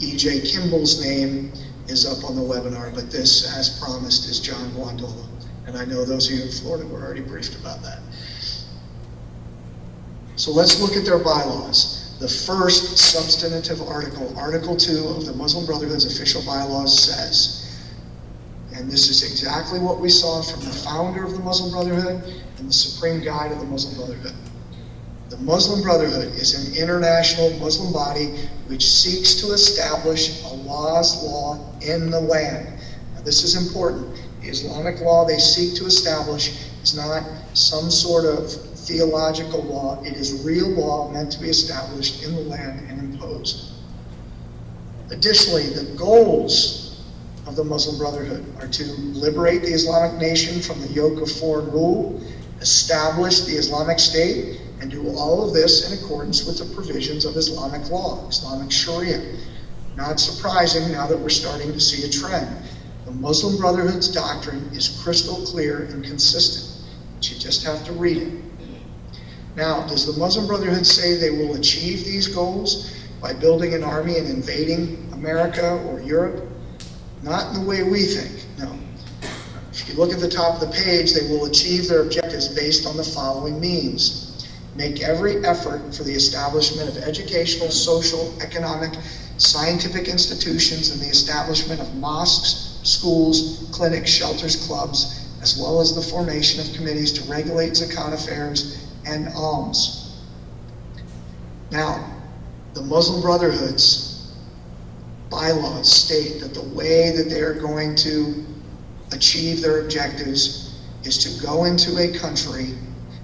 E.J. Kimball's name is up on the webinar, but this, as promised, is John Guandolo. And I know those of you in Florida were already briefed about that. So let's look at their bylaws. The first substantive article, Article 2 of the Muslim Brotherhood's official bylaws says, and this is exactly what we saw from the founder of the Muslim Brotherhood and the Supreme Guide of the Muslim Brotherhood. The Muslim Brotherhood is an international Muslim body which seeks to establish Allah's law in the land. Now, this is important. The Islamic law they seek to establish is not some sort of theological law. It is real law meant to be established in the land and imposed. Additionally, the goals of the Muslim Brotherhood are to liberate the Islamic nation from the yoke of foreign rule, establish the Islamic State, and do all of this in accordance with the provisions of Islamic law, Islamic Sharia. Not surprising now that we're starting to see a trend. The Muslim Brotherhood's doctrine is crystal clear and consistent. You just have to read it. Now, does the Muslim Brotherhood say they will achieve these goals by building an army and invading America or Europe? Not in the way we think, no. If you look at the top of the page, they will achieve their objectives based on the following means. Make every effort for the establishment of educational, social, economic, scientific institutions and the establishment of mosques, schools, clinics, shelters, clubs, as well as the formation of committees to regulate zakat affairs and alms. Now, the Muslim Brotherhood's bylaws state that the way that they are going to achieve their objectives is to go into a country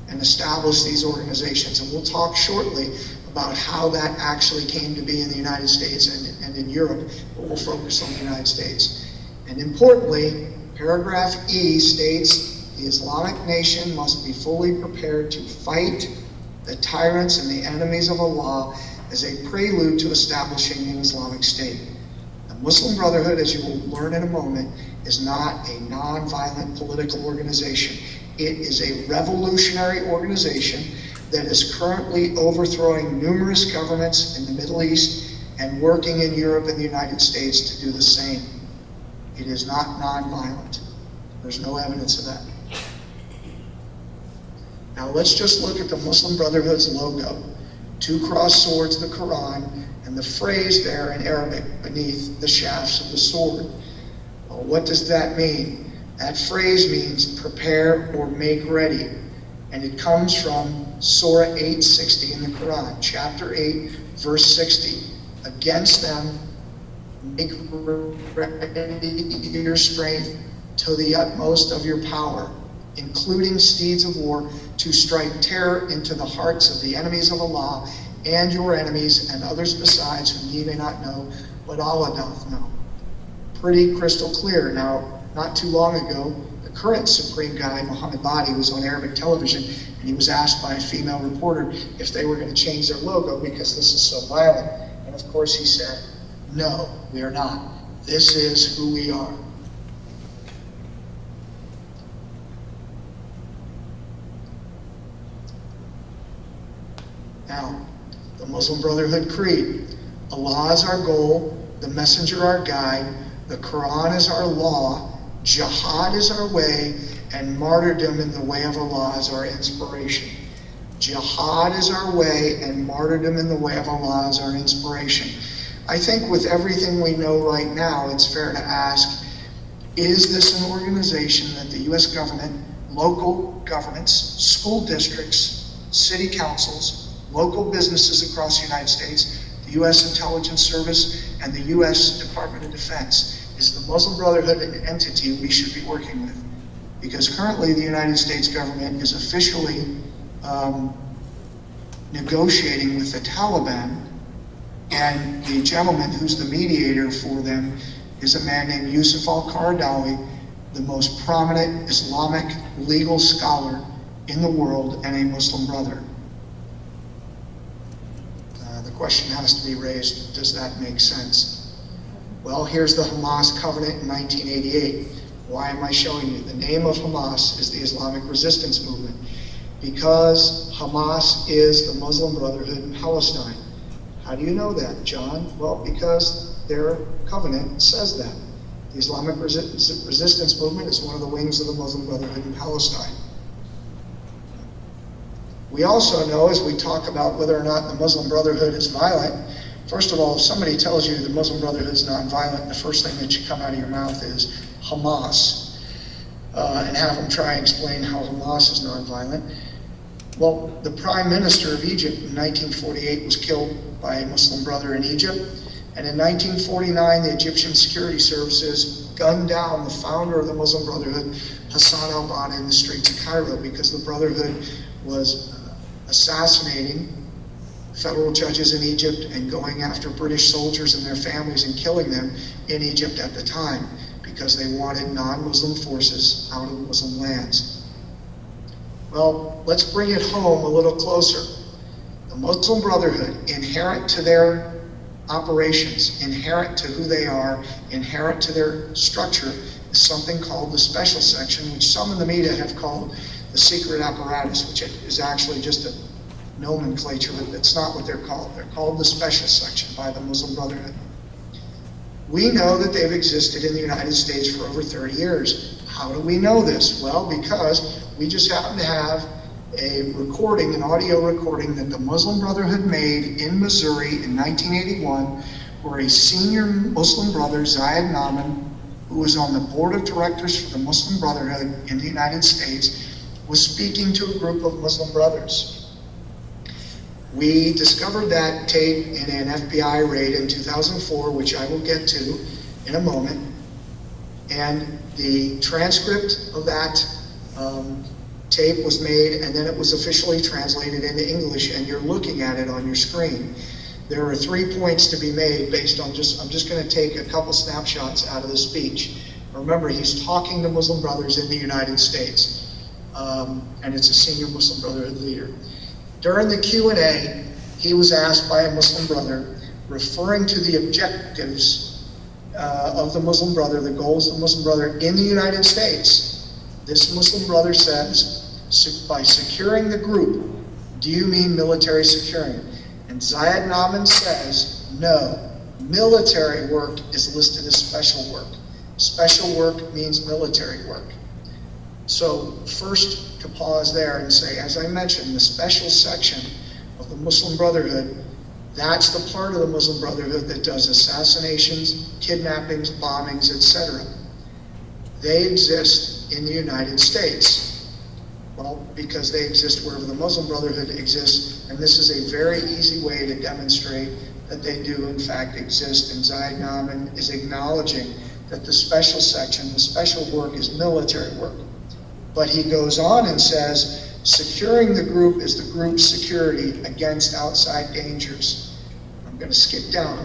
and establish these organizations. And we'll talk shortly about how that actually came to be in the United States and in Europe, but we'll focus on the United States. And importantly, paragraph E states the Islamic nation must be fully prepared to fight the tyrants and the enemies of Allah as a prelude to establishing an Islamic State. The Muslim Brotherhood, as you will learn in a moment, is not a non-violent political organization. It is a revolutionary organization that is currently overthrowing numerous governments in the Middle East and working in Europe and the United States to do the same. It is not non-violent. There's no evidence of that. Now let's just look at the Muslim Brotherhood's logo. 2 crossed swords, the Quran, and the phrase there in Arabic beneath the shafts of the sword. Well, what does that mean? That phrase means prepare or make ready. And it comes from Surah 860 in the Quran, chapter 8, verse 60. Against them, make ready your strength to the utmost of your power, including steeds of war, to strike terror into the hearts of the enemies of Allah and your enemies and others besides whom ye may not know, but Allah doth know. Pretty crystal clear. Now, not too long ago, the current Supreme Guide, Muhammad Badi, was on Arabic television, and he was asked by a female reporter if they were going to change their logo because this is so violent. And of course he said, no, we are not. This is who we are. Now, the Muslim Brotherhood Creed. Allah is our goal, the Messenger our guide, the Quran is our law, jihad is our way, and martyrdom in the way of Allah is our inspiration. Jihad is our way, and martyrdom in the way of Allah is our inspiration. I think with everything we know right now, it's fair to ask, is this an organization that the U.S. government, local governments, school districts, city councils, local businesses across the United States, the U.S. Intelligence Service, and the U.S. Department of Defense, is the Muslim Brotherhood an entity we should be working with? Because currently the United States government is officially negotiating with the Taliban, and the gentleman who's the mediator for them is a man named Yusuf al-Qaradawi, the most prominent Islamic legal scholar in the world and a Muslim brother. The question has to be raised, does that make sense? Well, here's the Hamas covenant in 1988. Why am I showing you? The name of Hamas is the Islamic Resistance Movement, because Hamas is the Muslim Brotherhood in Palestine. How do you know that, John? Well, because their covenant says that. The Islamic Resistance Movement is one of the wings of the Muslim Brotherhood in Palestine. We also know, as we talk about whether or not the Muslim Brotherhood is violent, first of all, if somebody tells you the Muslim Brotherhood is non-violent, the first thing that should come out of your mouth is Hamas, and have them try and explain how Hamas is non-violent. Well, the Prime Minister of Egypt in 1948 was killed by a Muslim brother in Egypt, and in 1949 the Egyptian security services gunned down the founder of the Muslim Brotherhood, Hassan al-Banna, in the streets of Cairo, because the Brotherhood was assassinating federal judges in Egypt and going after British soldiers and their families and killing them in Egypt at the time, because they wanted non-Muslim forces out of Muslim lands. Well, let's bring it home a little closer. The Muslim Brotherhood, inherent to their operations, inherent to who they are, inherent to their structure, is something called the Special Section, which some in the media have called the secret apparatus, which is actually just a nomenclature, but that's not what they're called. They're called the Special Section by the Muslim Brotherhood. We know that they've existed in the United States for over 30 years. How do we know this? Well, because we just happen to have a recording, an audio recording that the Muslim Brotherhood made in Missouri in 1981, where a senior Muslim brother, Zayed Nahman, who was on the board of directors for the Muslim Brotherhood in the United States, was speaking to a group of Muslim brothers. We discovered that tape in an FBI raid in 2004, which I will get to in a moment. And the transcript of that tape was made, and then it was officially translated into English, and you're looking at it on your screen. There are 3 points to be made based on I'm just going to take a couple snapshots out of the speech. Remember, he's talking to Muslim brothers in the United States. And it's a senior Muslim Brotherhood leader. During the Q&A, he was asked by a Muslim brother, referring to the objectives of the Muslim brother, the goals of the Muslim brother in the United States. This Muslim brother says, by securing the group, do you mean military securing? And Zayed Nahman says, no, military work is listed as special work. Special work means military work. So first, to pause there and say, as I mentioned, the Special Section of the Muslim Brotherhood, that's the part of the Muslim Brotherhood that does assassinations, kidnappings, bombings, etc. They exist in the United States. Well, because they exist wherever the Muslim Brotherhood exists, and this is a very easy way to demonstrate that they do in fact exist, and Zayed Nahman is acknowledging that the Special Section, the special work, is military work. But he goes on and says, securing the group is the group's security against outside dangers. I'm going to skip down.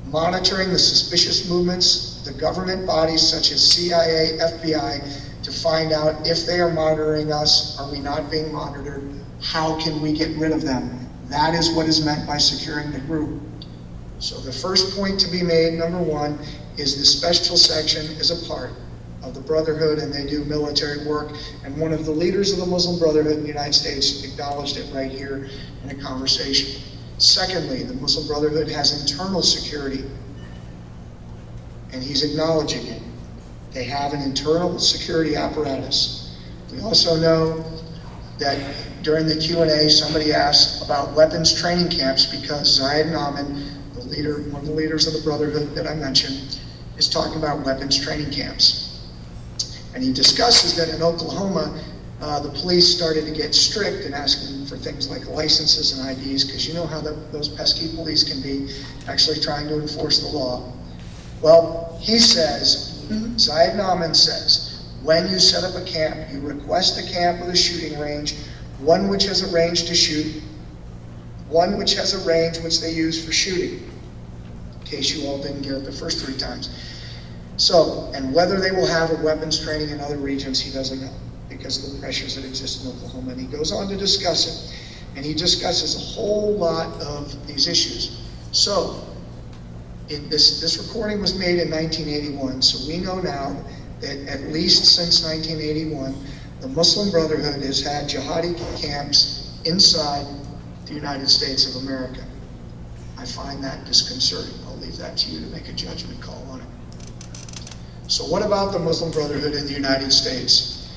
Monitoring the suspicious movements, the government bodies such as CIA, FBI, to find out if they are monitoring us, are we not being monitored, how can we get rid of them? That is what is meant by securing the group. So the first point to be made, number one, is the Special Section is a part of the Brotherhood, and they do military work. And one of the leaders of the Muslim Brotherhood in the United States acknowledged it right here in a conversation. Secondly, the Muslim Brotherhood has internal security, and he's acknowledging it. They have an internal security apparatus. We also know that during the Q&A, somebody asked about weapons training camps, because Zayed Nahman, the leader, one of the leaders of the Brotherhood that I mentioned, is talking about weapons training camps. And he discusses that in Oklahoma, the police started to get strict in asking for things like licenses and IDs, because you know how those pesky police can be, actually trying to enforce the law. Well, he says, Zayed Nahman says, when you set up a camp, you request a camp with a shooting range, one which has a range to shoot, one which has a range which they use for shooting, in case you all didn't get it the first 3 times. So, and whether they will have a weapons training in other regions, he doesn't know. because of the pressures that exist in Oklahoma. And he goes on to discuss it. And he discusses a whole lot of these issues. So, this recording was made in 1981, so we know now that at least since 1981, the Muslim Brotherhood has had jihadi camps inside the United States of America. I find that disconcerting. I'll leave that to you to make a judgment call on it. So what about the Muslim Brotherhood in the United States?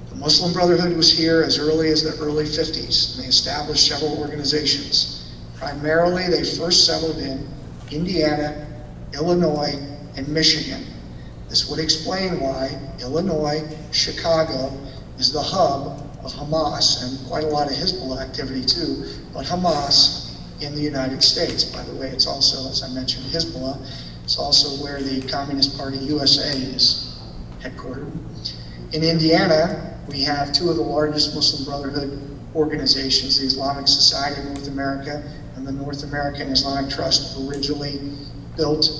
The Muslim Brotherhood was here as early as the early 50s, and they established several organizations. Primarily, they first settled in Indiana, Illinois, and Michigan. This would explain why Illinois, Chicago, is the hub of Hamas, and quite a lot of Hezbollah activity too, but Hamas in the United States. By the way, it's also, as I mentioned, Hezbollah. It's also where the Communist Party USA is headquartered. In Indiana, we have two of the largest Muslim Brotherhood organizations, the Islamic Society of North America and the North American Islamic Trust, originally built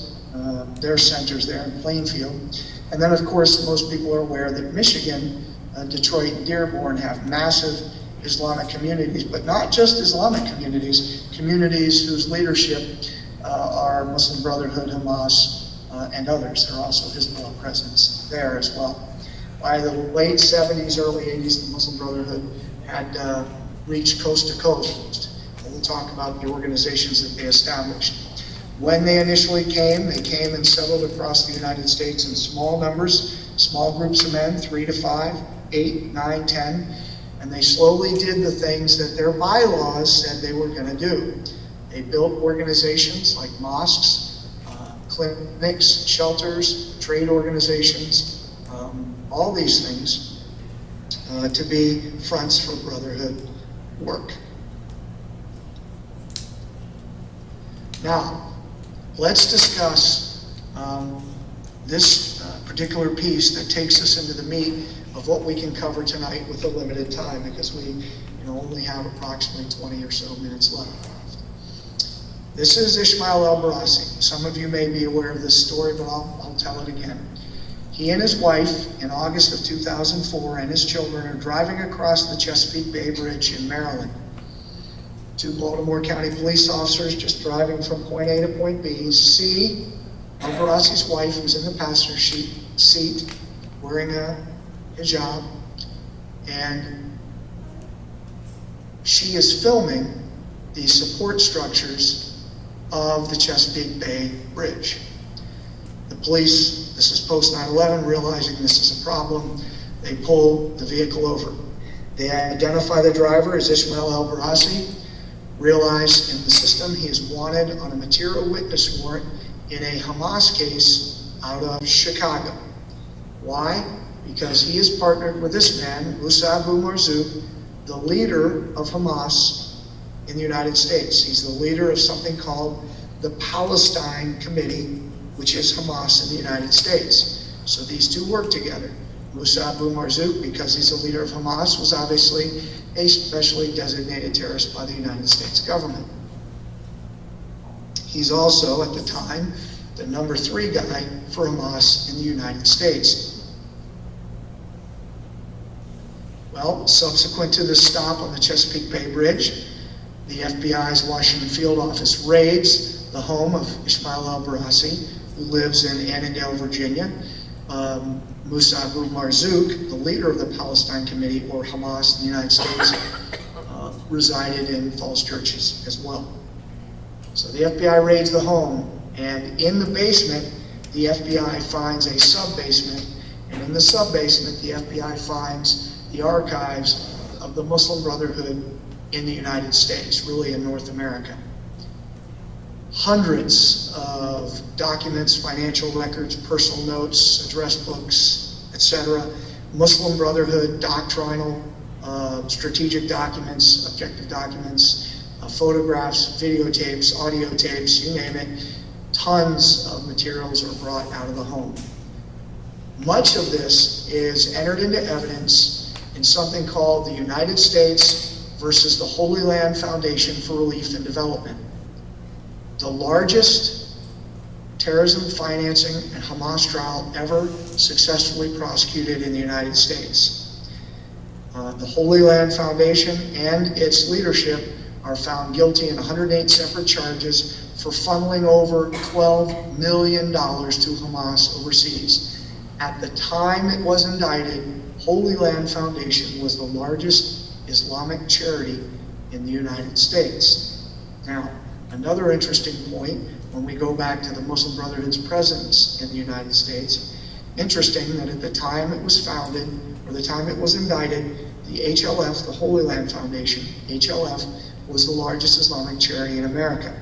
their centers there in Plainfield. And then, of course, most people are aware that Michigan, Detroit and Dearborn have massive Islamic communities, but not just Islamic communities, communities whose leadership are Muslim Brotherhood, Hamas, and others. There are also Hezbollah presence there as well. By the late 70s, early 80s, the Muslim Brotherhood had reached coast to coast. And we'll talk about the organizations that they established. When they initially came, they came and settled across the United States in small numbers, small groups of men, 3 to 5, 8, 9, 10, and they slowly did the things that their bylaws said they were going to do. They built organizations like mosques, clinics, shelters, trade organizations, all these things to be fronts for brotherhood work. Now, let's discuss this particular piece that takes us into the meat of what we can cover tonight with a limited time, because we only have approximately 20 or so minutes left. This is Ismail el-Barassi. Some of you may be aware of this story, but I'll tell it again. He and his wife, in August of 2004, and his children are driving across the Chesapeake Bay Bridge in Maryland. Two Baltimore County police officers just driving from point A to point B see el-Barassi's wife, who's in the passenger seat, wearing a hijab, and she is filming the support structures of the Chesapeake Bay Bridge. The police, this is post 9/11, realizing this is a problem, they pull the vehicle over. They identify the driver as Ismail el-Barassi, realize in the system he is wanted on a material witness warrant in a Hamas case out of Chicago. Why? Because he is partnered with this man, Musa Abu Marzouk, the leader of Hamas in the United States. He's the leader of something called the Palestine Committee, which is Hamas in the United States. So these two work together. Musa Abu Marzouk, because he's the leader of Hamas, was obviously a specially designated terrorist by the United States government. He's also, at the time, the number 3 guy for Hamas in the United States. Well, subsequent to this stop on the Chesapeake Bay Bridge, the FBI's Washington field office raids the home of Ismail el-Barassi, who lives in Annandale, Virginia. Musa Abu Marzouk, the leader of the Palestine Committee, or Hamas in the United States, resided in Falls Churches as well. So the FBI raids the home, and in the basement, the FBI finds a sub-basement, and in the sub-basement, the FBI finds the archives of the Muslim Brotherhood in the United States, really in North America. Hundreds of documents, financial records, personal notes, address books, etc. Muslim Brotherhood doctrinal, strategic documents, objective documents, photographs, videotapes, audio tapes, you name it. Tons of materials are brought out of the home. Much of this is entered into evidence in something called the United States versus the Holy Land Foundation for Relief and Development, the largest terrorism financing and Hamas trial ever successfully prosecuted in the United States. The Holy Land Foundation and its leadership are found guilty in 108 separate charges for funneling over $12 million to Hamas overseas. At the time it was indicted, Holy Land Foundation was the largest Islamic charity in the United States. Now, another interesting point, when we go back to the Muslim Brotherhood's presence in the United States, interesting that at the time it was founded, or the time it was indicted, the HLF, the Holy Land Foundation, HLF, was the largest Islamic charity in America.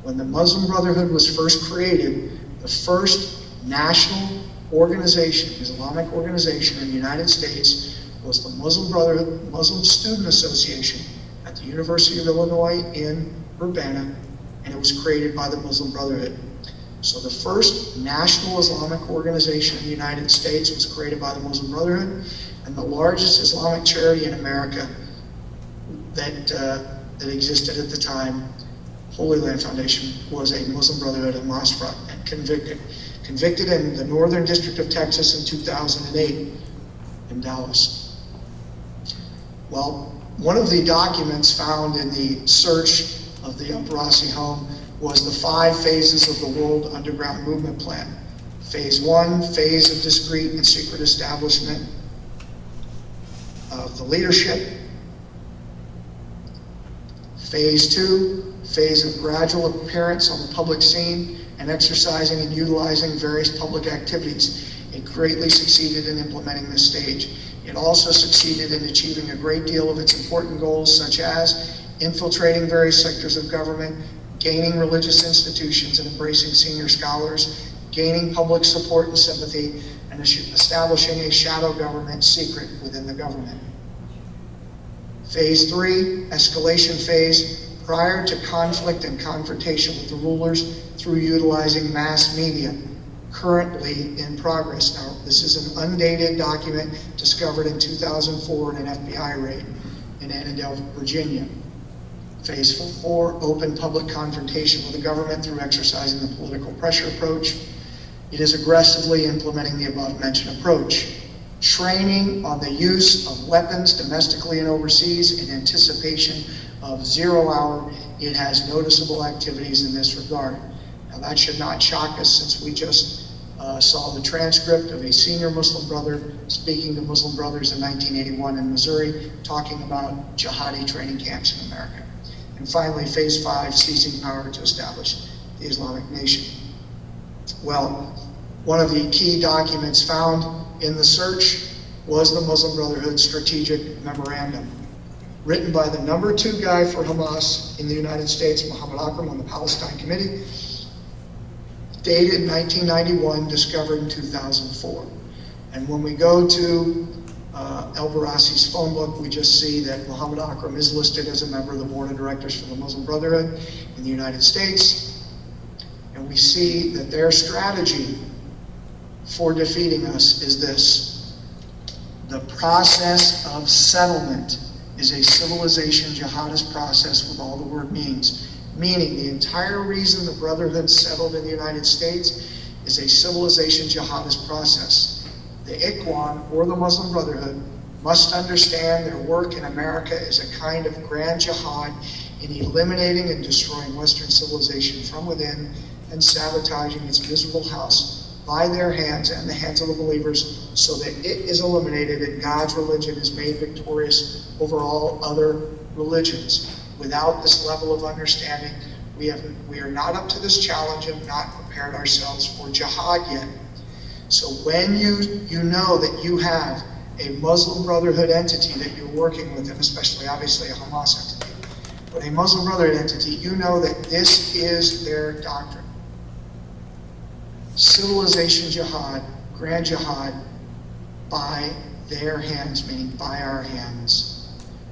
When the Muslim Brotherhood was first created, the first national organization, Islamic organization in the United States, was the Muslim Brotherhood, Muslim Student Association at the University of Illinois in Urbana, and it was created by the Muslim Brotherhood. So the first national Islamic organization in the United States was created by the Muslim Brotherhood, and the largest Islamic charity in America that existed at the time, Holy Land Foundation, was a Muslim Brotherhood Hamas front and convicted in the Northern District of Texas in 2008 in Dallas. Well, one of the documents found in the search of the El-Barassi home was the 5 phases of the World Underground Movement Plan. Phase 1, phase of discreet and secret establishment of the leadership. Phase 2, phase of gradual appearance on the public scene and exercising and utilizing various public activities. It greatly succeeded in implementing this stage. It also succeeded in achieving a great deal of its important goals, such as infiltrating various sectors of government, gaining religious institutions and embracing senior scholars, gaining public support and sympathy, and establishing a shadow government secret within the government. Phase 3, escalation phase, prior to conflict and confrontation with the rulers through utilizing mass media, currently in progress. Now, this is an undated document discovered in 2004 in an FBI raid in Annandale, Virginia. Phase 4, open public confrontation with the government through exercising the political pressure approach. It is aggressively implementing the above-mentioned approach. Training on the use of weapons domestically and overseas in anticipation of 0 hour. It has noticeable activities in this regard. Now that should not shock us, since we just saw the transcript of a senior Muslim brother speaking to Muslim brothers in 1981 in Missouri, talking about jihadi training camps in America. And finally, phase 5, seizing power to establish the Islamic Nation. Well, one of the key documents found in the search was the Muslim Brotherhood Strategic Memorandum, written by the number 2 guy for Hamas in the United States, Muhammad Akram, on the Palestine Committee, dated 1991, discovered in 2004. And when we go to El-Barassi's phone book, we just see that Muhammad Akram is listed as a member of the board of directors for the Muslim Brotherhood in the United States. And we see that their strategy for defeating us is this: the process of settlement is a civilization jihadist process with all the word means. Meaning the entire reason the Brotherhood settled in the United States is a civilization jihadist process. The Ikhwan, or the Muslim Brotherhood, must understand their work in America is a kind of grand jihad in eliminating and destroying Western civilization from within and sabotaging its miserable house by their hands and the hands of the believers, so that it is eliminated and God's religion is made victorious over all other religions. Without this level of understanding, we are not up to this challenge and have not prepared ourselves for jihad yet. So when you know that you have a Muslim Brotherhood entity that you're working with, and especially obviously a Hamas entity, but a Muslim Brotherhood entity, you know that this is their doctrine. Civilization jihad, grand jihad, by their hands, meaning by our hands.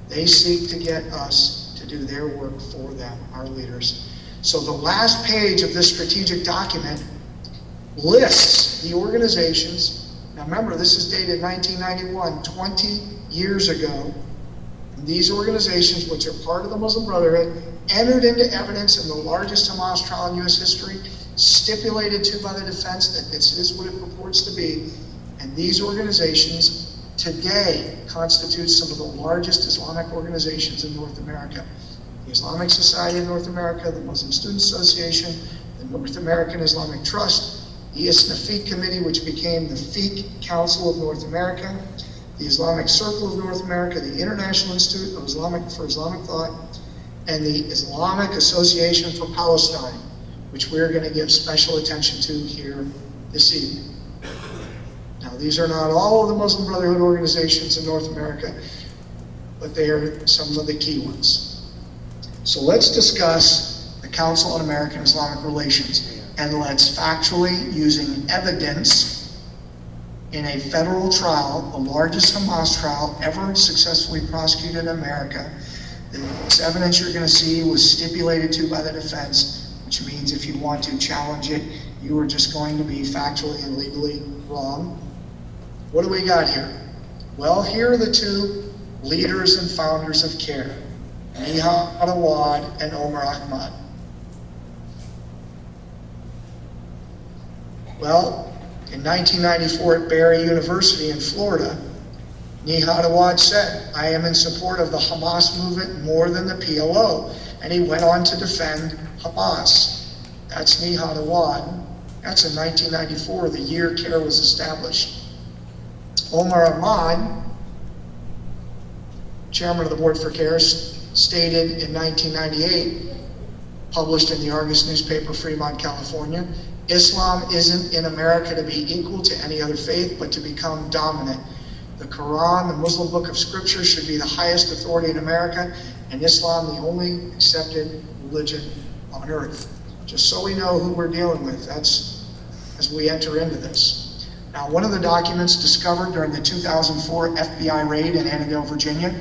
They seek to get us to do their work for them, our leaders. So the last page of this strategic document lists the organizations. Now remember, this is dated 1991, 20 years ago. And these organizations, which are part of the Muslim Brotherhood, entered into evidence in the largest Hamas trial in U.S. history, stipulated to by the defense that this is what it purports to be. And these organizations today constitutes some of the largest Islamic organizations in North America. The Islamic Society of North America, the Muslim Student Association, the North American Islamic Trust, the ISNA-FIQ Committee, which became the FIQ Council of North America, the Islamic Circle of North America, the International Institute for Islamic Thought, and the Islamic Association for Palestine, which we're going to give special attention to here this evening. Now, these are not all of the Muslim Brotherhood organizations in North America, but they are some of the key ones. So let's discuss the Council on American Islamic Relations, and let's factually, using evidence in a federal trial, the largest Hamas trial ever successfully prosecuted in America. This evidence you're going to see was stipulated to by the defense, which means if you want to challenge it, you are just going to be factually and legally wrong. What do we got here? Well, here are the two leaders and founders of CAIR, Nihad Awad and Omar Ahmad. Well, in 1994 at Barry University in Florida, Nihad Awad said, "I am in support of the Hamas movement more than the PLO." And he went on to defend Hamas. That's Nihad Awad. That's in 1994, the year CAIR was established. Omar Ahmad, chairman of the board for CAIR, stated in 1998, published in the Argus newspaper, Fremont, California, "Islam isn't in America to be equal to any other faith, but to become dominant. The Quran, the Muslim book of scripture, should be the highest authority in America, and Islam the only accepted religion on earth." Just so we know who we're dealing with, that's as we enter into this. Now, one of the documents discovered during the 2004 FBI raid in Annandale, Virginia,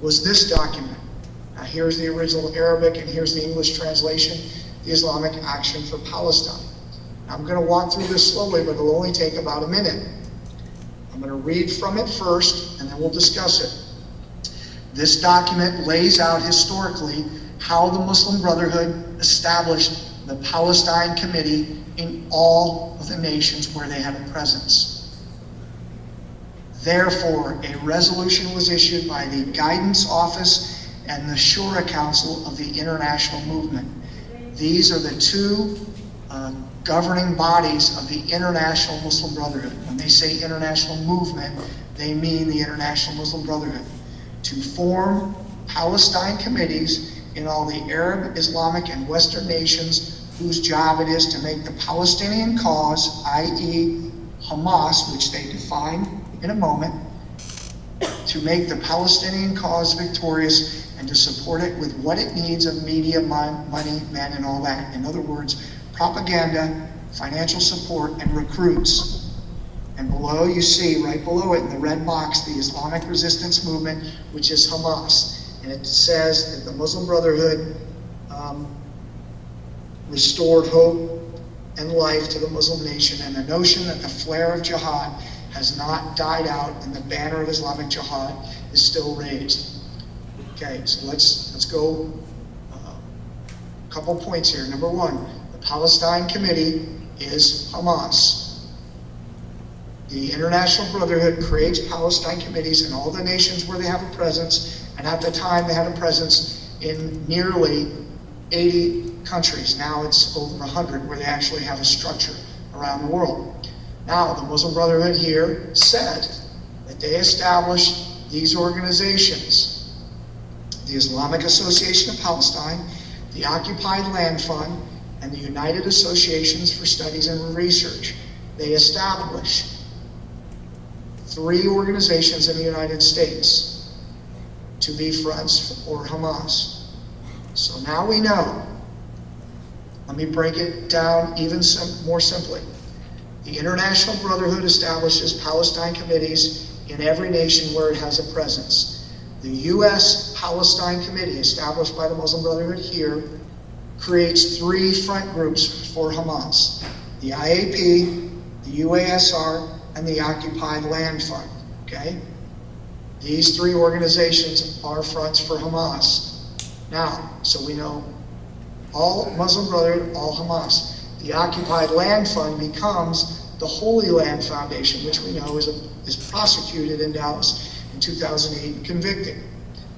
was this document. Now, here's the original Arabic, and here's the English translation, the Islamic Action for Palestine. Now, I'm going to walk through this slowly, but it'll only take about a minute. I'm going to read from it first, and then we'll discuss it. This document lays out historically how the Muslim Brotherhood established the Palestine Committee in all of the nations where they had a presence. Therefore, a resolution was issued by the Guidance Office and the Shura Council of the International Movement. These are the two governing bodies of the International Muslim Brotherhood. When they say international movement, they mean the International Muslim Brotherhood. To form Palestine committees in all the Arab, Islamic, and Western nations whose job it is to make the Palestinian cause, i.e. Hamas, which they define in a moment, to make the Palestinian cause victorious and to support it with what it needs of media, money, men, and all that. In other words, propaganda, financial support, and recruits. And below you see, right below it in the red box, the Islamic Resistance Movement, which is Hamas. And it says that the Muslim Brotherhood restored hope and life to the Muslim nation, and the notion that the flare of jihad has not died out and the banner of Islamic jihad is still raised. Okay, so let's go a couple points here. Number one, the Palestine Committee is Hamas. The International Brotherhood creates Palestine committees in all the nations where they have a presence, and at the time they had a presence in nearly 80 countries. Now it's over 100 where they actually have a structure around the world. Now, the Muslim Brotherhood here said that they established these organizations: the Islamic Association of Palestine, the Occupied Land Fund, and the United Associations for Studies and Research. They established 3 organizations in the United States to be fronts for Hamas. So now we know. Let me break it down even more simply. The International Brotherhood establishes Palestine committees in every nation where it has a presence. The U.S. Palestine Committee, established by the Muslim Brotherhood here, creates 3 front groups for Hamas: the IAP, the UASR, and the Occupied Land Fund. Okay? These 3 organizations are fronts for Hamas. Now, so we know all Muslim Brotherhood, all Hamas. The Occupied Land Fund becomes the Holy Land Foundation, which we know is a is prosecuted in Dallas in 2008 and convicted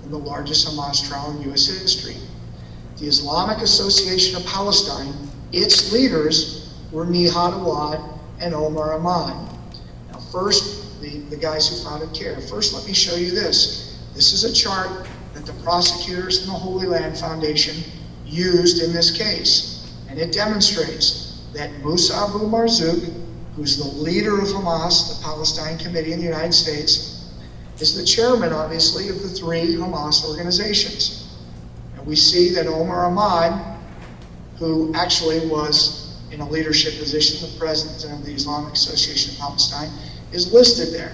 in the largest Hamas trial in U.S. history. The Islamic Association of Palestine, its leaders were Nihad Awad and Omar Ahmad. Now first, the guys who founded CAIR. First, let me show you this. This is a chart that the prosecutors in the Holy Land Foundation used in this case. And it demonstrates that Musa Abu Marzouk, who's the leader of Hamas, the Palestine Committee in the United States, is the chairman, obviously, of the three Hamas organizations. And we see that Omar Ahmad, who actually was in a leadership position, the president of the Islamic Association of Palestine, is listed there.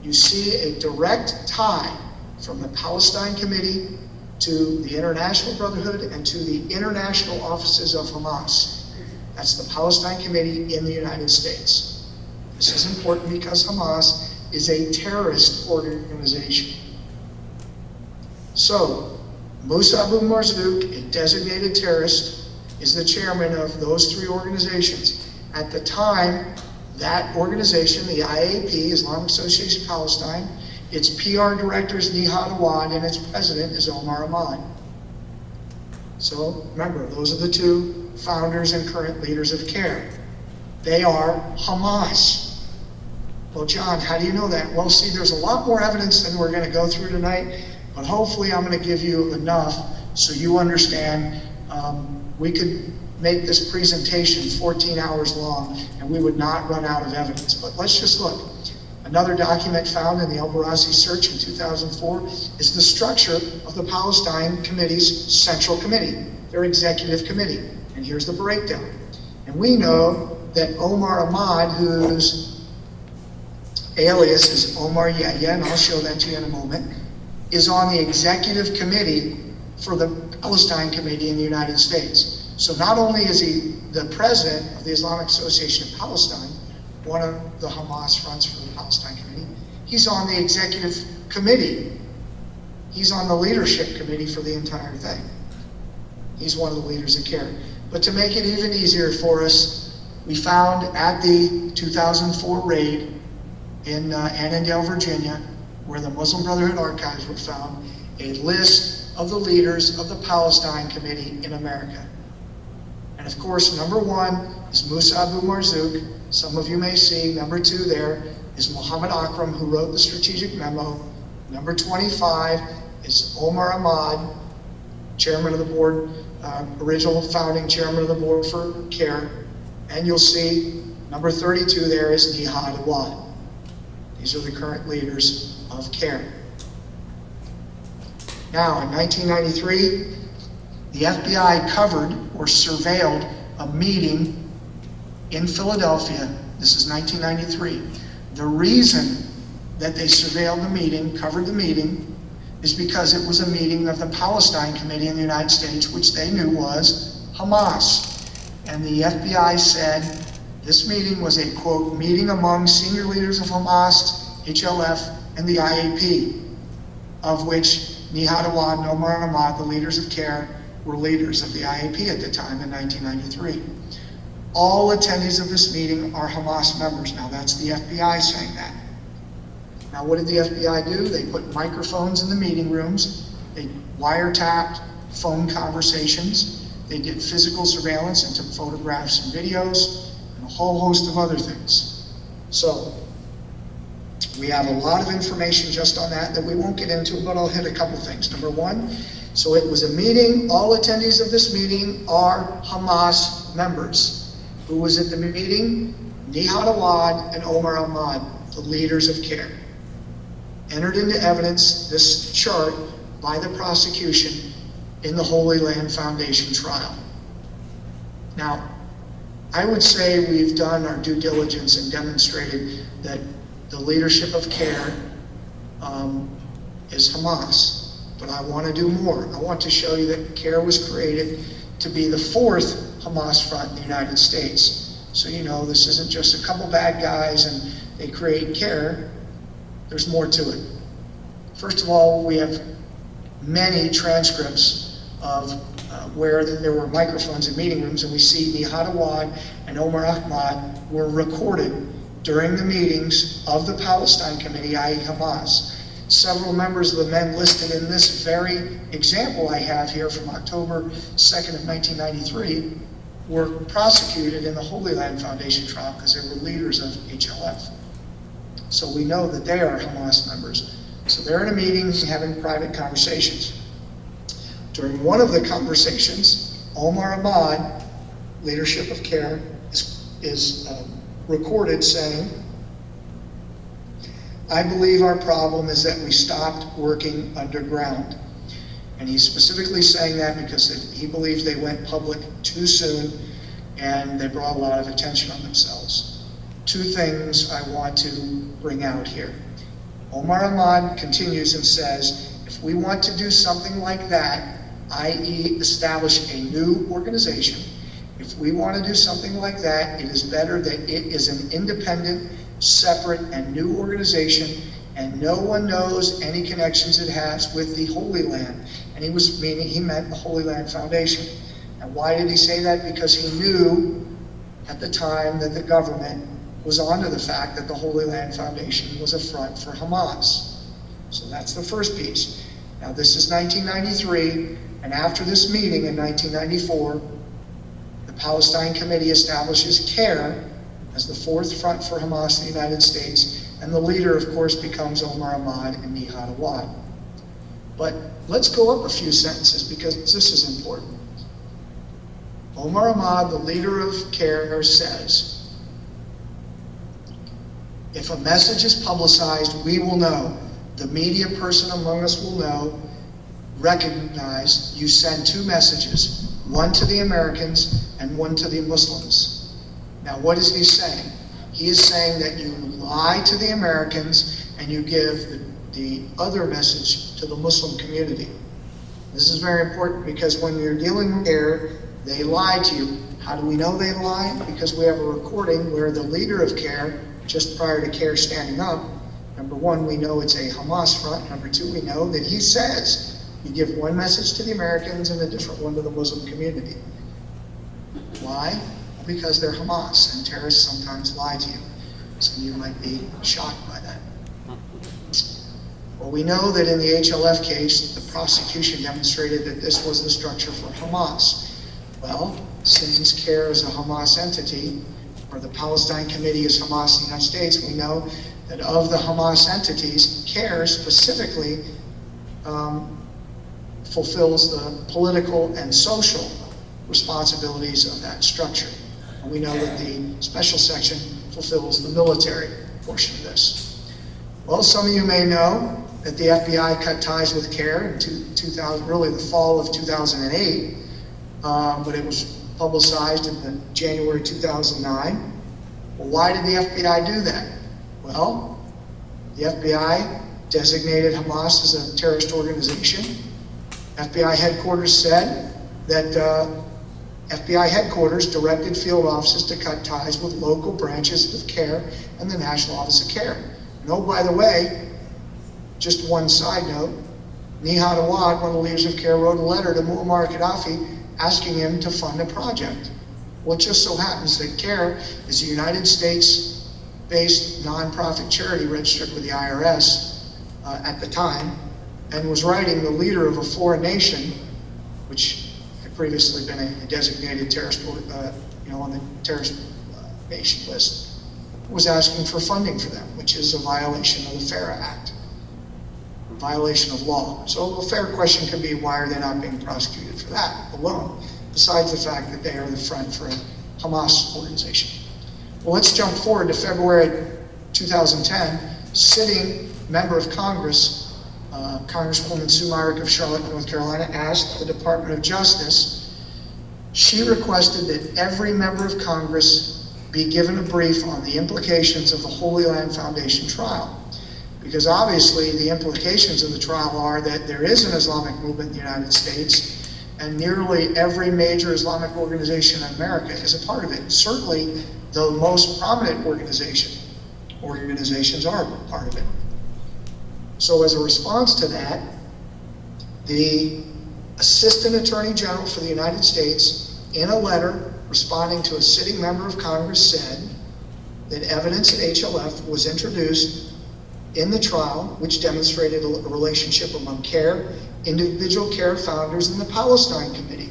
You see a direct tie from the Palestine Committee to the International Brotherhood and to the international offices of Hamas. That's the Palestine Committee in the United States. This is important because Hamas is a terrorist organization. So, Musa Abu Marzouk, a designated terrorist, is the chairman of those three organizations. At the time, that organization, the IAP, Islamic Association of Palestine, its PR director is Nihad Awad, and its president is Omar Ahmad. So remember, those are the two founders and current leaders of CAIR. They are Hamas. Well, John, how do you know that? Well, see, there's a lot more evidence than we're going to go through tonight, but hopefully I'm going to give you enough so you understand. We could make this presentation 14 hours long and we would not run out of evidence. But let's just look. Another document found in the El Barassi search in 2004 is the structure of the Palestine Committee's Central Committee, their executive committee. And here's the breakdown. And we know that Omar Ahmad, whose alias is Omar Yahya, and I'll show that to you in a moment, is on the executive committee for the Palestine Committee in the United States. So not only is he the president of the Islamic Association of Palestine, one of the Hamas fronts for the Palestine Committee, he's on the executive committee. He's on the leadership committee for the entire thing. He's one of the leaders of CAIR. But to make it even easier for us, we found at the 2004 raid in Annandale, Virginia, where the Muslim Brotherhood archives were found, a list of the leaders of the Palestine Committee in America. And of course, number one is Musa Abu Marzouk. Some of you may see. Number two there is Muhammad Akram, who wrote the strategic memo. Number 25 is Omar Ahmad, chairman of the board, original founding chairman of the board for CAIR. And you'll see number 32 there is Nihad Awad. These are the current leaders of CAIR. Now, in 1993, the FBI covered or surveilled a meeting in Philadelphia. This is 1993. The reason that they surveilled the meeting, covered the meeting, is because it was a meeting of the Palestine Committee in the United States, which they knew was Hamas. And the FBI said this meeting was a, quote, meeting among senior leaders of Hamas, HLF, and the IAP, of which Nihad Awad and Omar Ahmad, the leaders of CAIR, were leaders of the IAP at the time in 1993. All attendees of this meeting are Hamas members. Now that's the FBI saying that. Now what did the FBI do? They put microphones in the meeting rooms. They wiretapped phone conversations. They did physical surveillance and took photographs and videos and a whole host of other things. So we have a lot of information just on that we won't get into, but I'll hit a couple things. Number one, so it was a meeting. All attendees of this meeting are Hamas members. Who was at the meeting? Nihad Awad and Omar Ahmad, the leaders of CAIR. Entered into evidence this chart by the prosecution in the Holy Land Foundation trial. Now, I would say we've done our due diligence and demonstrated that the leadership of CAIR is Hamas, but I want to do more. I want to show you that CAIR was created to be the fourth Hamas front in the United States. So you know this isn't just a couple bad guys and they create CAIR. There's more to it. First of all, we have many transcripts of where there were microphones in meeting rooms, and we see Nihad Awad and Omar Ahmad were recorded during the meetings of the Palestine Committee, i.e. Hamas, several members of the men listed in this very example I have here from October 2nd of 1993 were prosecuted in the Holy Land Foundation trial because they were leaders of HLF. So we know that they are Hamas members. So they're in a meeting having private conversations. During one of the conversations, Omar Ahmad, leadership of CAIR, is recorded saying, "I believe our problem is that we stopped working underground." And he's specifically saying that because he believes they went public too soon and they brought a lot of attention on themselves. Two things I want to bring out here. Omar Ahmad continues and says, if we want to do something like that, i.e. establish a new organization, if we want to do something like that, it is better that it is an independent, separate, and new organization, and no one knows any connections it has with the Holy Land. And he meant the Holy Land Foundation. And why did he say that? Because he knew at the time that the government was onto the fact that the Holy Land Foundation was a front for Hamas. So that's the first piece. Now this is 1993, and after this meeting in 1994, the Palestine Committee establishes CAIR as the fourth front for Hamas in the United States, and the leader, of course, becomes Omar Ahmad and Nihad Awad. But let's go up a few sentences because this is important. Omar Ahmad, the leader of CAIR, says, if a message is publicized, we will know. The media person among us will know, recognize you send two messages, one to the Americans and one to the Muslims. Now, what is he saying? He is saying that you lie to the Americans and you give the other message to the Muslim community. This is very important because when you're dealing with CAIR, they lie to you. How do we know they lie? Because we have a recording where the leader of CAIR, just prior to CAIR standing up, number one, we know it's a Hamas front. Number two, we know that he says you give one message to the Americans and a different one to the Muslim community. Why? Because they're Hamas, and terrorists sometimes lie to you. So you might be shocked by that. Well, we know that in the HLF case, the prosecution demonstrated that this was the structure for Hamas. Well, since CAIR is a Hamas entity, or the Palestine Committee is Hamas in the United States, we know that of the Hamas entities, CAIR specifically fulfills the political and social responsibilities of that structure. And we know that the special section fulfills the military portion of this. Well, some of you may know that the FBI cut ties with CAIR in 2000, really the fall of 2008, but it was publicized in January 2009. Well, why did the FBI do that? Well, the FBI designated Hamas as a terrorist organization. FBI headquarters said that FBI headquarters directed field offices to cut ties with local branches of CAIR and the National Office of CAIR. And oh, by the way, just one side note, Nihad Awad, one of the leaders of CAIR, wrote a letter to Muammar Gaddafi asking him to fund a project. Well, it just so happens that CAIR is a United States-based nonprofit charity registered with the IRS at the time, and was writing the leader of a foreign nation, which had previously been a designated terrorist, on the terrorist nation list, was asking for funding for them, which is a violation of the FARA Act, a violation of law. So a fair question could be, why are they not being prosecuted for that alone, besides the fact that they are the front for a Hamas organization? Well, let's jump forward to February 2010. Sitting member of Congress, Congresswoman Sue Myrick of Charlotte, North Carolina, asked the Department of Justice. She requested that every member of Congress be given a brief on the implications of the Holy Land Foundation trial. Because obviously the implications of the trial are that there is an Islamic movement in the United States, and nearly every major Islamic organization in America is a part of it. Certainly the most prominent organizations are part of it. So as a response to that, the Assistant Attorney General for the United States, in a letter responding to a sitting member of Congress, said, that evidence at HLF was introduced in the trial which demonstrated a relationship among CAIR, individual CAIR founders, and the Palestine Committee.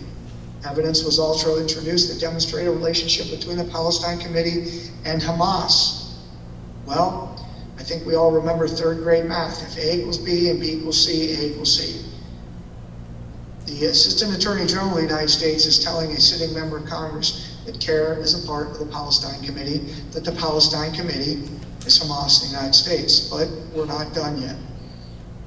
Evidence was also introduced that demonstrated a relationship between the Palestine Committee and Hamas. Well, I think we all remember third grade math. If A equals B and B equals C, A equals C. The Assistant Attorney General of the United States is telling a sitting member of Congress that CAIR is a part of the Palestine Committee, that the Palestine Committee is Hamas in the United States. But we're not done yet.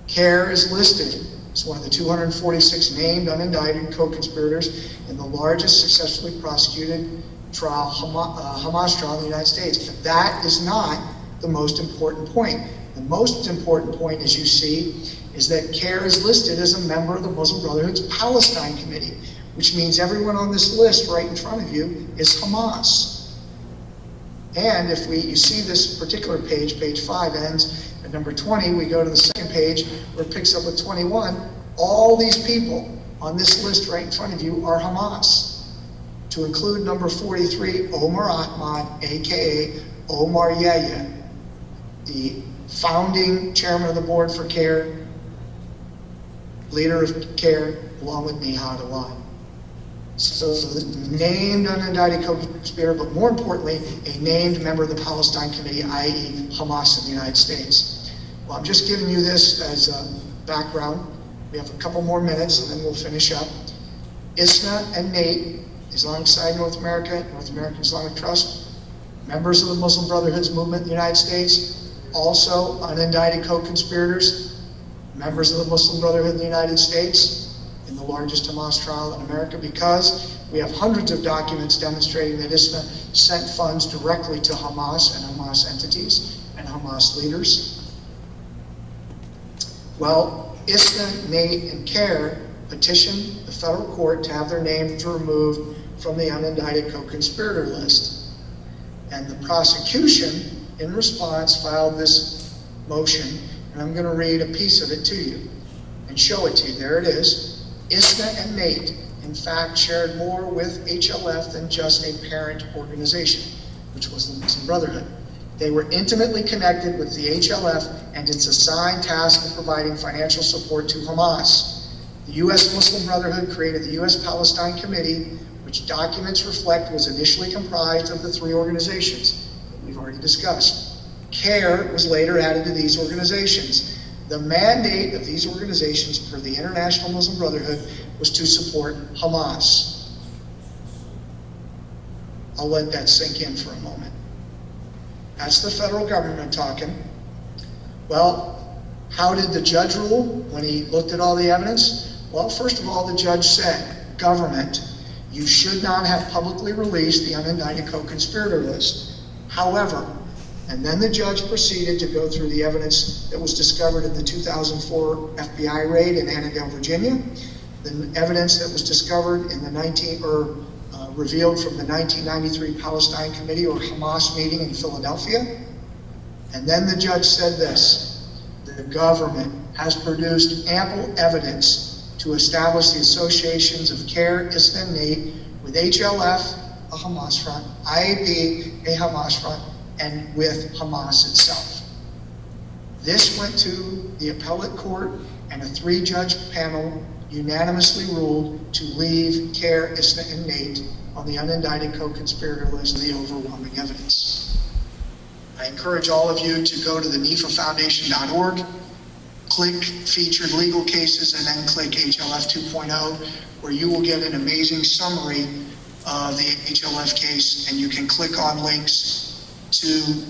CAIR is listed as one of the 246 named unindicted co-conspirators in the largest successfully prosecuted trial, Hamas trial in the United States. But that is not the most important point. The most important point, as you see, is that CAIR is listed as a member of the Muslim Brotherhood's Palestine Committee, which means everyone on this list right in front of you is Hamas. And if you see this particular page, page 5 ends at number 20, we go to the second page where it picks up with 21. All these people on this list right in front of you are Hamas. To include number 43, Omar Ahmad, aka Omar Yahya, the founding chairman of the board for CAIR, leader of CAIR, along with Nihad Awad. So the named unindicted co-conspirator, but more importantly, a named member of the Palestine Committee, i.e. Hamas in the United States. Well, I'm just giving you this as a background. We have a couple more minutes and then we'll finish up. ISNA and NATE, Islamic Side North America, North American Islamic Trust, members of the Muslim Brotherhood's movement in the United States, also unindicted co-conspirators, members of the Muslim Brotherhood in the United States, in the largest Hamas trial in America, because we have hundreds of documents demonstrating that ISNA sent funds directly to Hamas and Hamas entities and Hamas leaders. Well, ISNA, NATE, and CAIR petitioned the federal court to have their names removed from the unindicted co-conspirator list. And the prosecution, in response, filed this motion, and I'm going to read a piece of it to you and show it to you. There it is. ISNA and NATE, in fact, shared more with HLF than just a parent organization, which was the Muslim Brotherhood. They were intimately connected with the HLF and its assigned task of providing financial support to Hamas. The U.S. Muslim Brotherhood created the U.S. Palestine Committee, which documents reflect was initially comprised of the three organizations that we've already discussed. CAIR was later added to these organizations. The mandate of these organizations for the International Muslim Brotherhood was to support Hamas. I'll let that sink in for a moment. That's the federal government talking. Well, how did the judge rule when he looked at all the evidence? Well, first of all, the judge said, government, you should not have publicly released the unindicted co-conspirator list. However, and then the judge proceeded to go through the evidence that was discovered in the 2004 FBI raid in Annandale, Virginia, the evidence that was discovered in the revealed from the 1993 Palestine Committee or Hamas meeting in Philadelphia. And then the judge said this: the government has produced ample evidence to establish the associations of CAIR, ISNA, and NATE with HLF, a Hamas front, IAP, a Hamas front, and with Hamas itself. This went to the appellate court, and a 3-judge panel unanimously ruled to leave CAIR, ISNA, and NATE on the unindicted co-conspirator list of the overwhelming evidence. I encourage all of you to go to the NIFAfoundation.org, click featured legal cases, and then click HLF 2.0, where you will get an amazing summary of the HLF case, and you can click on links to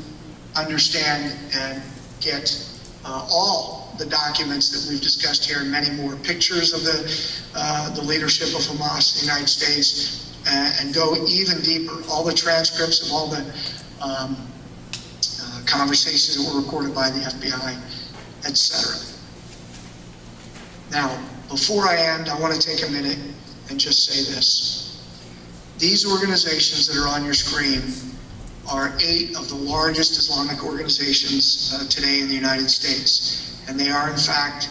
understand and get all the documents that we've discussed here, and many more pictures of the leadership of Hamas in the United States, and go even deeper. All the transcripts of all the conversations that were recorded by the FBI, etc. Now, before I end, I want to take a minute and just say this. These organizations that are on your screen are 8 of the largest Islamic organizations today in the United States. And they are, in fact,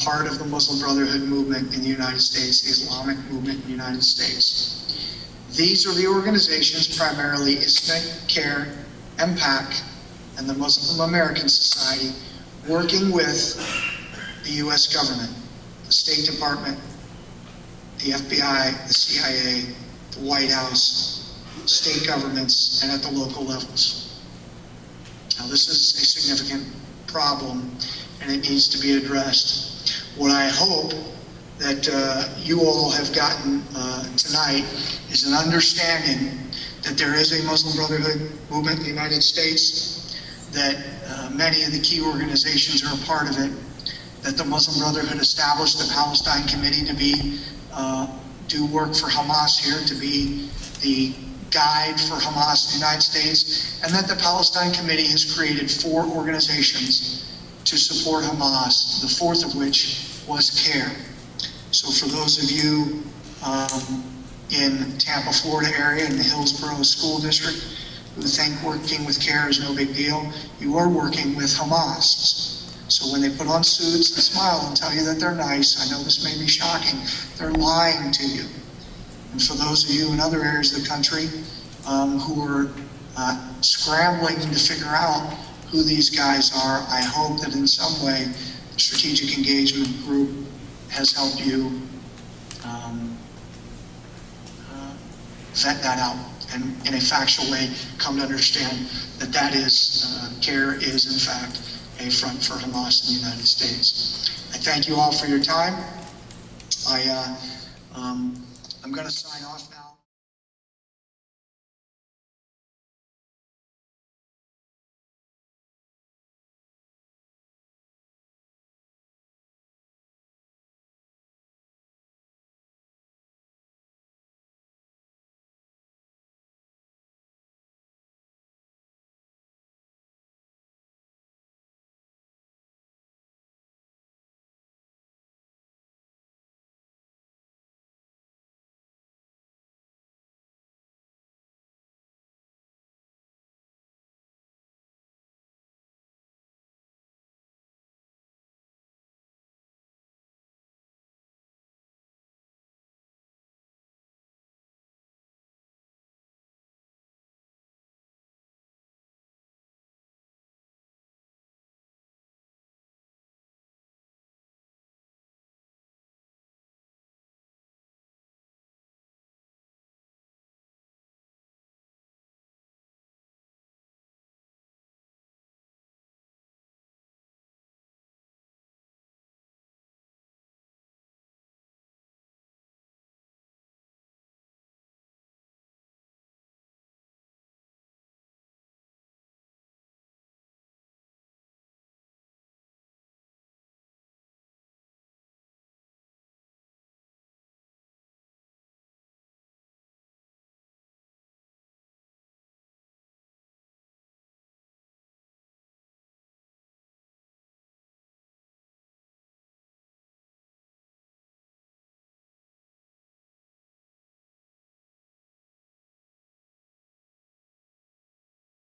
part of the Muslim Brotherhood movement in the United States, the Islamic movement in the United States. These are the organizations, primarily ISNA, CAIR, MPAC and the Muslim American Society, working with the U.S. government, the State Department, the FBI, the CIA, the White House, state governments, and at the local levels. Now, this is a significant problem, and it needs to be addressed. What I hope that you all have gotten tonight is an understanding that there is a Muslim Brotherhood movement in the United States, that many of the key organizations are a part of it, that the Muslim Brotherhood established the Palestine Committee to be do work for Hamas here, to be the guide for Hamas in the United States, and that the Palestine Committee has created 4 organizations to support Hamas, the 4th of which was CAIR. So for those of you in Tampa, Florida area, in the Hillsborough School District, who think working with CAIR is no big deal, you are working with Hamas. So when they put on suits and smile and tell you that they're nice, I know this may be shocking, they're lying to you. And for those of you in other areas of the country who are scrambling to figure out who these guys are, I hope that in some way the Strategic Engagement Group has helped you vet that out and in a factual way come to understand that that is, CAIR is in fact a front for Hamas in the United States. I thank you all for your time. I'm going to sign off now.